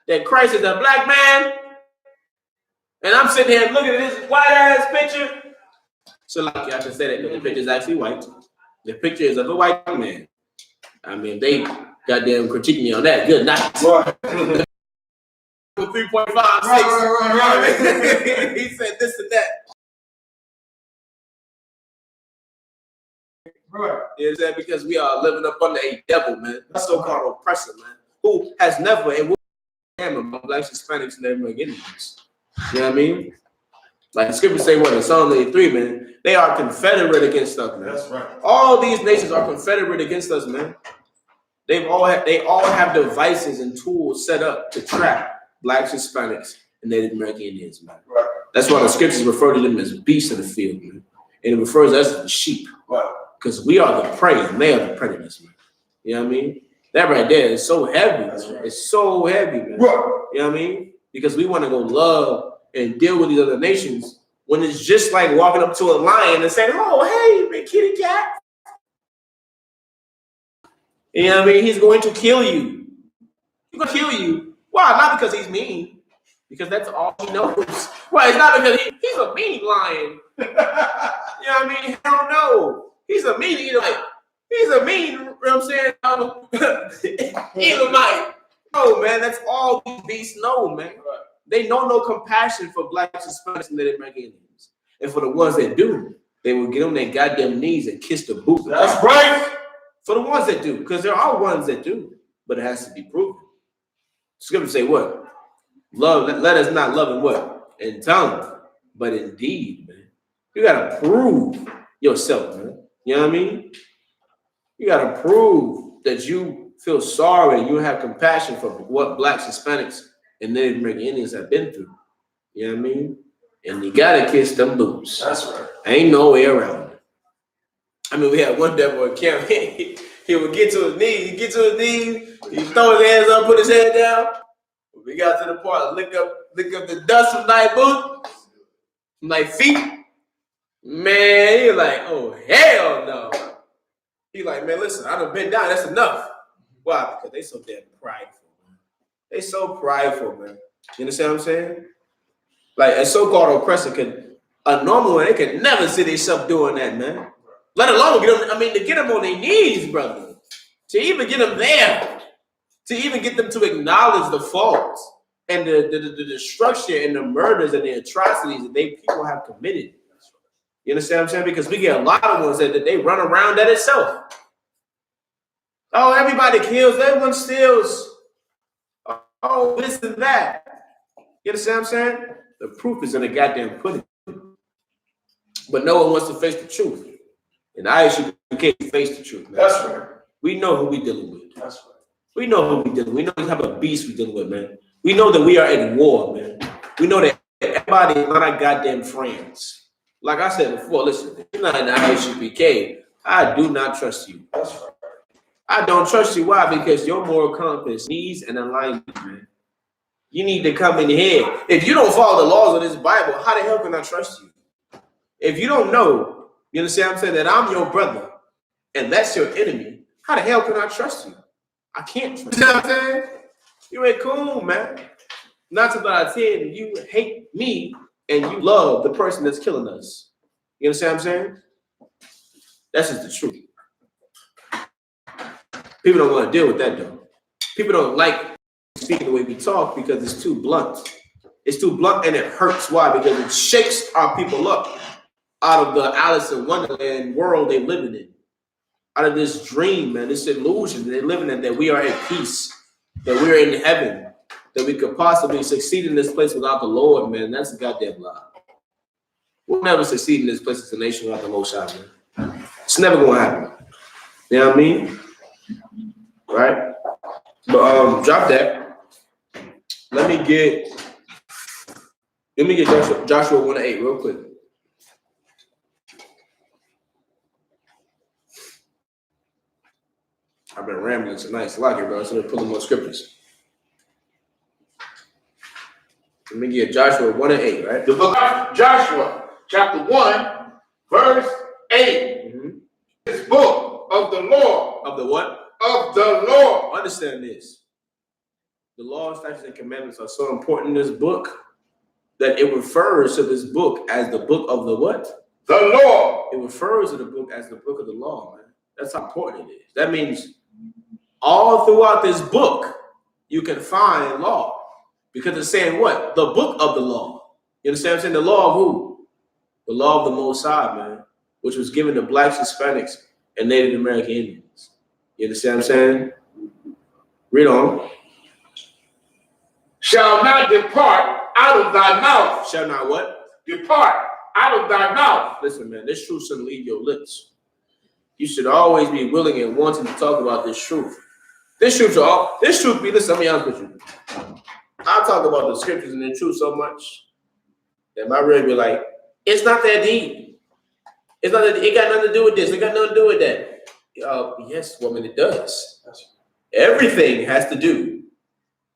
that Christ is a black man? And I'm sitting here looking at this white ass picture. So like I can say that the picture is actually white. The picture is of a white man. I mean, they goddamn critique me on that. Good night. Right. 3.56. Right. He said this and that. Right. You know what I'm saying? Because we are living up under a devil, man. A so-called oppressor, man. Who has never and will never among blacks, Hispanics, and American Indians. You know what I mean? Like the scriptures say what in Psalm 83, man, they are confederate against us, man. That's right. All these nations are confederate against us, man. They all have devices and tools set up to trap blacks, Hispanics, and Native American Indians, man. Right. That's why the scriptures refer to them as beasts of the field, man. And it refers to us as the sheep. Right. Because we are the prey and they are the predators, man. You know what I mean? That right there is so heavy. Right. It's so heavy, man. Right. You know what I mean? Because we want to go love and deal with these other nations when it's just like walking up to a lion and saying, oh, hey, big kitty cat. You know what I mean? He's going to kill you. He's going to kill you. Why? Not because he's mean. Because that's all he knows. Well, it's not because he's a mean lion. You know what I mean? Hell no. He's a mean, he's a mean, you know what I'm saying? Elamite. No, man, that's all these beasts know, man. They know no compassion for blacks, Hispanics, and Native American Indians. And for the ones that do, they will get on their goddamn knees and kiss the boot. That's right. For the ones that do, because there are ones that do, but it has to be proven. Scripture say what? Love, let us not love in what? In tongue, but in deed, man. You gotta prove yourself, man. You know what I mean? You gotta prove that you feel sorry, you have compassion for what blacks, Hispanics, and Native American Indians have been through. You know what I mean? And you gotta kiss them boots. That's right. Ain't no way around it. I mean, we had one devil at camp. He would get to his knees. He'd throw his hands up, put his head down. We got to the part, lick up the dust from night boots, from like feet. Man, he like, oh hell no. He like, man, listen, I done been down. That's enough. Why? Because they so damn prideful, man. They so prideful, man. You understand what I'm saying? Like a so-called oppressor a normal one, they could never see themselves doing that, man. Let alone to get them on their knees, brother. To even get them there. To even get them to acknowledge the faults and the destruction and the murders and the atrocities that people have committed. You understand what I'm saying? Because we get a lot of ones that they run around that itself. Oh, everybody kills, everyone steals. Oh, this and that. You understand what I'm saying? The proof is in the goddamn pudding. But no one wants to face the truth. And Isupk can't face the truth, man. That's right. We know who we dealing with. That's right. We know who we dealing with. We know the type of beast we dealing with, man. We know that we are at war, man. We know that everybody is not our goddamn friends. Like I said before, listen, if you're not in the Isupk, I do not trust you. That's right. I don't trust you. Why? Because your moral compass needs an alignment, man. You need to come in here. If you don't follow the laws of this Bible, how the hell can I trust you? If you don't know, you understand what I'm saying, that I'm your brother and that's your enemy, how the hell can I trust you? I can't trust you. You know what I'm saying? You ain't cool, man. Not to out of 10, you hate me and you love the person that's killing us. You understand what I'm saying? That's just the truth. People don't want to deal with that, though. People don't like speaking the way we talk because it's too blunt. It's too blunt and it hurts. Why? Because it shakes our people up out of the Alice in Wonderland world they're living in. Out of this dream, man, this illusion they're living in, that we are at peace, that we're in heaven, that we could possibly succeed in this place without the Lord, man. That's a goddamn lie. We'll never succeed in this place as a nation without the Most High, man. It's never going to happen. You know what I mean? Right? But drop that. Let me get Joshua 1:8 real quick. I've been rambling tonight. It's like it, bro. So I'm pulling more scriptures. Let me get Joshua 1:8, right? The book of Joshua, chapter 1, verse 8. Mm-hmm. This book of the law. Of the what? Of the law. Understand this. The law, statutes, and commandments are so important in this book that it refers to this book as the book of the what? The law. It refers to the book as the book of the law, man. That's how important it is. That means all throughout this book, you can find law. Because it's saying what? The book of the law. You understand what I'm saying? The law of who? The law of the Most High, man, which was given to blacks, Hispanics, and Native American Indians. You understand what I'm saying? Read on. Shall not depart out of thy mouth. Shall not what? Depart out of thy mouth. Listen, man, this truth shouldn't leave your lips. You should always be willing and wanting to talk about this truth. This truth be, listen, let me be honest with you. I talk about the scriptures and the truth so much that my real be like, it's not that deep. It's not that, it got nothing to do with this. It got nothing to do with that. Yes, woman, it does. Everything has to do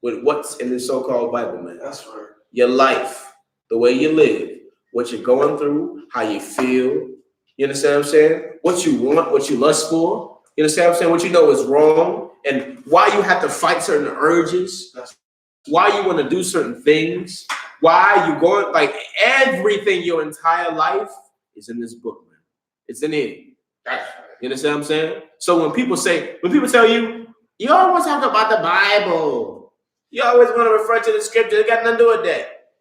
with what's in the so-called Bible, man. That's right. Your life, the way you live, what you're going through, how you feel. You understand what I'm saying? What you want, what you lust for. You understand what I'm saying? What you know is wrong, and why you have to fight certain urges. Why you want to do certain things. Why you going, like everything, your entire life is in this book, man. It's in it. You understand what I'm saying? So when people tell you, you always talk about the Bible. You always want to refer to the scripture. It got nothing to do with that.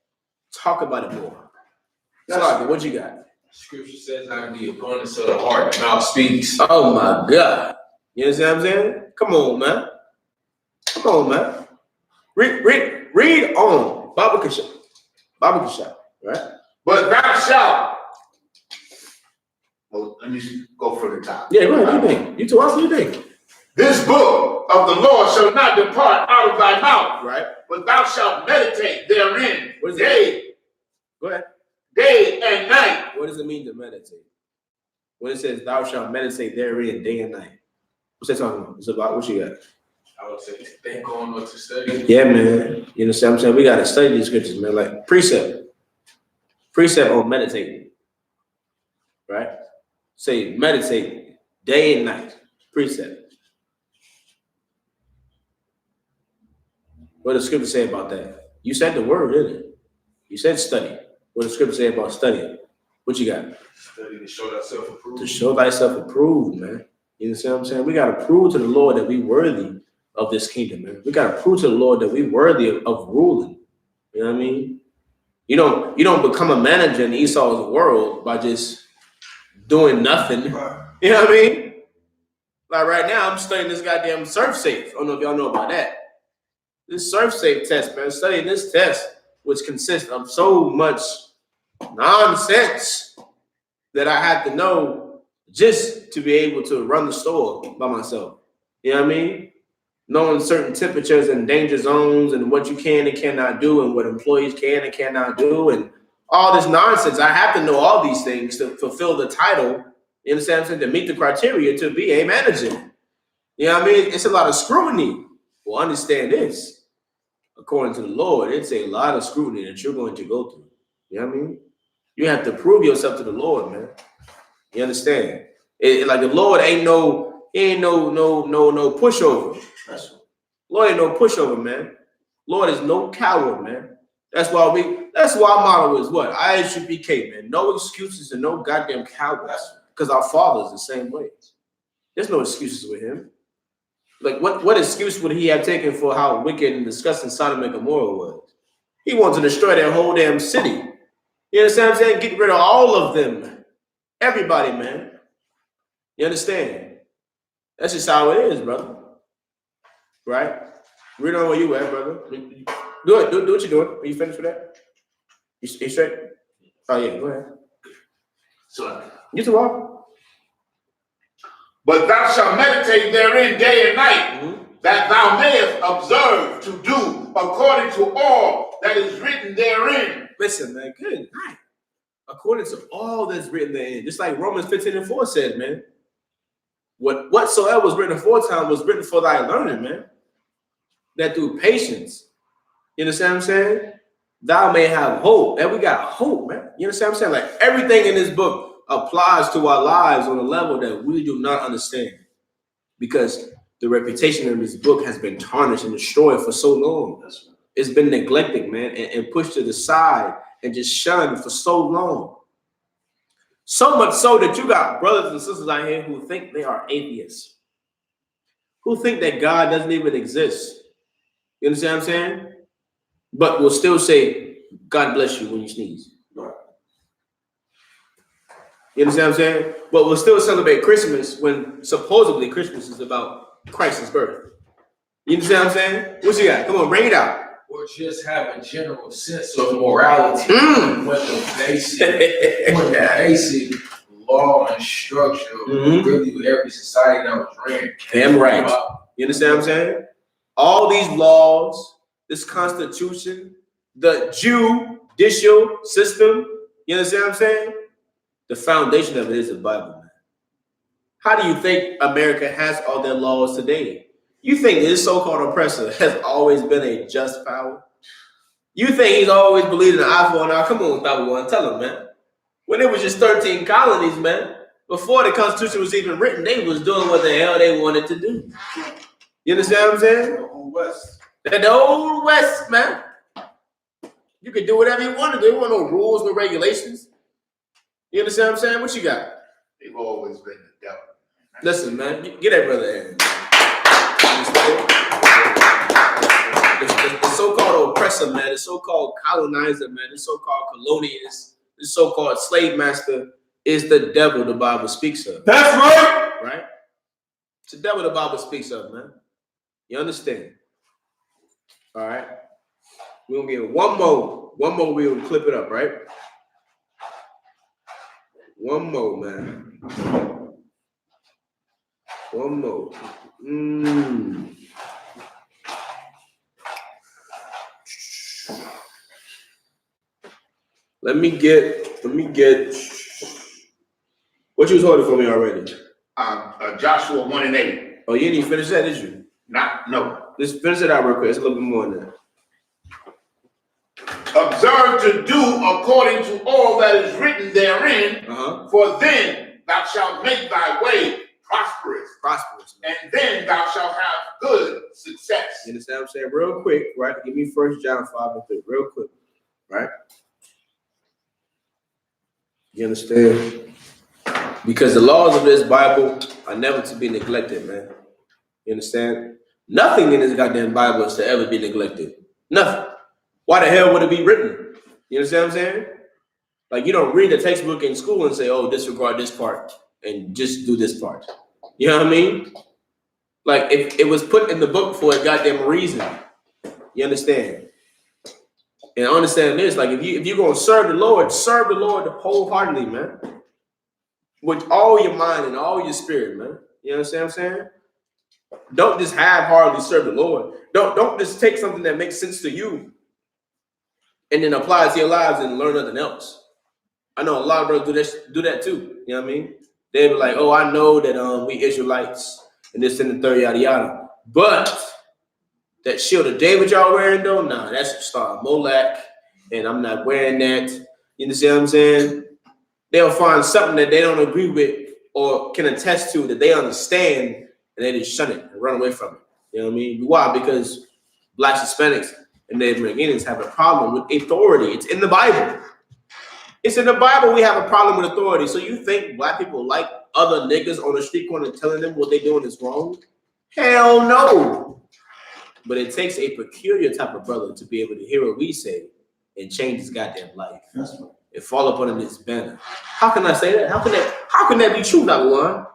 Talk about it more. Sorry, what you got? Scripture says I can be abundance of the heart, the mouth speaks. Oh my God. You understand what I'm saying? Come on, man. Come on, man. Read on. Baba Kasha, right? But thou shalt. Well, let me go from the top. Yeah, go ahead. What do you think? You two, what do you think? This book of the law shall not depart out of thy mouth, Right. but thou shalt meditate therein What is day, Go ahead. day and night. What does it mean to meditate? When it says thou shalt meditate therein day and night. What's that talking about? It's about what you got? I would say to think on or to study. Yeah, man. You know what I'm saying? We gotta study these scriptures, man. Like precept. Precept on meditating. Right? Say meditate day and night. Precept. What does the scripture say about that? You said the word, didn't it? You said study. What does the scripture say about studying? What you got? Study to show thyself approved. To show thyself approved, man. You know what I'm saying? We gotta prove to the Lord that we worthy of this kingdom, man. We gotta prove to the Lord that we worthy of ruling. You know what I mean? You don't become a manager in Esau's world by just doing nothing. You know what I mean? Like right now, I'm studying this goddamn surf safe. I don't know if y'all know about that. This surf safe test, man. Studying this test, which consists of so much nonsense that I had to know just to be able to run the store by myself. You know what I mean? Knowing certain temperatures and danger zones and what you can and cannot do and what employees can and cannot do and all this nonsense. I have to know all these things to fulfill the title, you understand what I'm saying, to meet the criteria to be a manager. You know what I mean? It's a lot of scrutiny. Well, understand this. According to the Lord, it's a lot of scrutiny that you're going to go through. You know what I mean? You have to prove yourself to the Lord, man. You understand? Like the Lord ain't no pushover. Lord ain't no pushover, man. Lord is no coward, man. That's why our motto is what? Isupk, man. No excuses and no goddamn cowards. Because our Father is the same way. There's no excuses with him. Like what excuse would he have taken for how wicked and disgusting Sodom and Gomorrah was? He wanted to destroy that whole damn city. You understand what I'm saying? Get rid of all of them. Everybody, man. You understand? That's just how it is, brother. Right? Read on where you at, brother. Do it. Do what you're doing. Are you finished with that? You straight? Oh, yeah. Go ahead. So, You too, Rob. but thou shalt meditate therein day and night, that thou mayest observe to do according to all that is written therein. Listen, man. Good night. According to all that's written therein. Just like Romans 15:4 says, man. Whatsoever was written aforetime was written for thy learning, man. That through patience, you understand what I'm saying? Thou may have hope. And we got hope, man. You understand what I'm saying? Like everything in this book applies to our lives on a level that we do not understand. Because the reputation of this book has been tarnished and destroyed for so long. It's been neglected, man, and pushed to the side and just shunned for so long. So much so that you got brothers and sisters out here who think they are atheists, who think that God doesn't even exist. You understand what I'm saying? But will still say, God bless you when you sneeze. You understand what I'm saying? But we'll still celebrate Christmas when supposedly Christmas is about Christ's birth. You understand what I'm saying? What you got? Come on, bring it out. Or just have a general sense of morality when the basic law and structure of really every society that was ran. Damn right. You understand what I'm saying? All these laws, this constitution, the judicial system, you understand what I'm saying? The foundation of it is the Bible, man. How do you think America has all their laws today? You think this so-called oppressor has always been a just power? You think he's always believed in an eye for an eye? Come on, Thabo One, tell him, man. When it was just 13 colonies, man, before the Constitution was even written, they was doing what the hell they wanted to do. You understand what I'm saying? The Old West. The Old West, man. You can do whatever you want to do. There weren't no rules, no regulations. You understand what I'm saying? What you got? They've always been the devil. Listen, man, get that brother in. The so-called oppressor, man, the so-called colonizer, man, the so-called colonialist, the so-called slave master is the devil the Bible speaks of. That's right. Right? It's the devil the Bible speaks of, man. You understand? All right. We're gonna get one more we'll clip it up, right? One more, man. One more. Let me get. What you was holding for me already? Joshua 1:8. Oh, you didn't even finish that, did you? No. Let's finish it out real quick. It's a little bit more than that. Observe to do according to all that is written therein, for then thou shalt make thy way prosperous. And then thou shalt have good success. You understand what I'm saying? Real quick, right? Give me 1 John 5:3, real quick, right? You understand? Because the laws of this Bible are never to be neglected, man. You understand? Nothing in this goddamn Bible is to ever be neglected. Nothing. Why the hell would it be written? You understand what I'm saying? Like, you don't read the textbook in school and say, oh, disregard this part and just do this part. You know what I mean? Like, if it was put in the book for a goddamn reason. You understand? And understand this, like, if you're going to serve the Lord wholeheartedly, man. With all your mind and all your spirit, man. You understand what I'm saying? Don't just half-heartedly serve the Lord. Don't just take something that makes sense to you and then apply it to your lives and learn nothing else. I know a lot of brothers do that too. You know what I mean? They be like, oh, I know that we Israelites and this and the third, yada yada. But that shield of David y'all wearing though, nah, that's a star of Molech, and I'm not wearing that. You understand what I'm saying? They'll find something that they don't agree with or can attest to that they understand, and they just shun it and run away from it. You know what I mean? Why? Because Blacks, Hispanics, and Native Americans have a problem with authority. It's in the Bible. It's in the Bible we have a problem with authority. So you think Black people like other niggas on the street corner telling them what they're doing is wrong? Hell no. But it takes a peculiar type of brother to be able to hear what we say and change his goddamn life. That's right. And fall up under this banner. How can I say that? How can that be true, number one?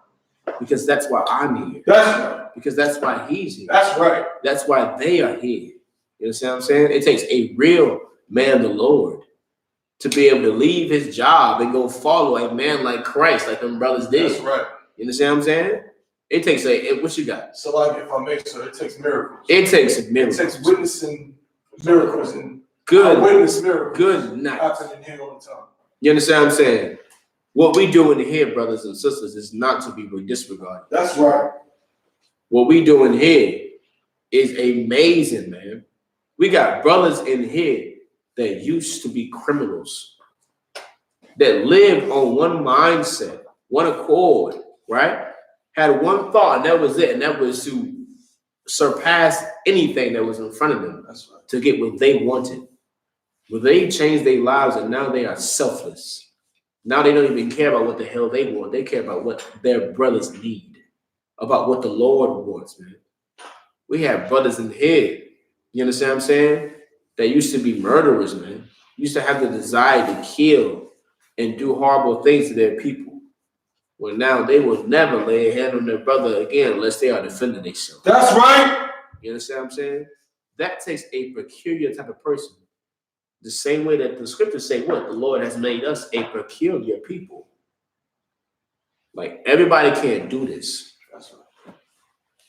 Because that's why I'm here. That's right. Because that's why he's here. That's right. That's why they are here. You understand what I'm saying? It takes a real man of the Lord to be able to leave his job and go follow a man like Christ, like them brothers did. That's right. You understand what I'm saying? It takes what you got? So like if I make so it takes miracles. It takes miracles. It takes witnessing miracles and good. I witness miracles. Good night. Happening here all the time. You understand what I'm saying? What we doing here, brothers and sisters, is not to be disregarded. That's right. What we doing here is amazing, man. We got brothers in here that used to be criminals, that lived on one mindset, one accord, right? Had one thought, and that was it, and that was to surpass anything that was in front of them. That's right. To get what they wanted. Well, they changed their lives, and now they are selfless. Now they don't even care about what the hell they want. They care about what their brothers need, about what the Lord wants, man. We have brothers in here, you understand what I'm saying, that used to be murderers, man. Used to have the desire to kill and do horrible things to their people. Well, now they will never lay a hand on their brother again unless they are defending themselves. That's right. You understand what I'm saying? That takes a peculiar type of person. The same way that the scriptures say what? The Lord has made us a peculiar people. Like, everybody can't do this. That's right.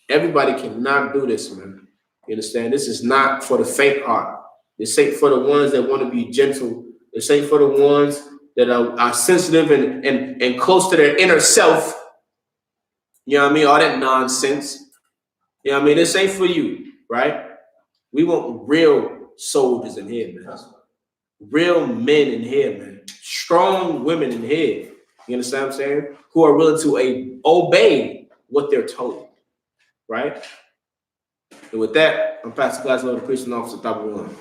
Everybody cannot do this, man. You understand? This is not for the faint heart. This ain't for the ones that want to be gentle. This ain't for the ones that are sensitive and close to their inner self. You know what I mean? All that nonsense. You know what I mean? This ain't for you, right? We want real soldiers in here, man. Real men in here, man. Strong women in here. You understand what I'm saying? Who are willing to obey what they're told, right? And with that, I'm Pastor Glasgow, the preaching officer, 1.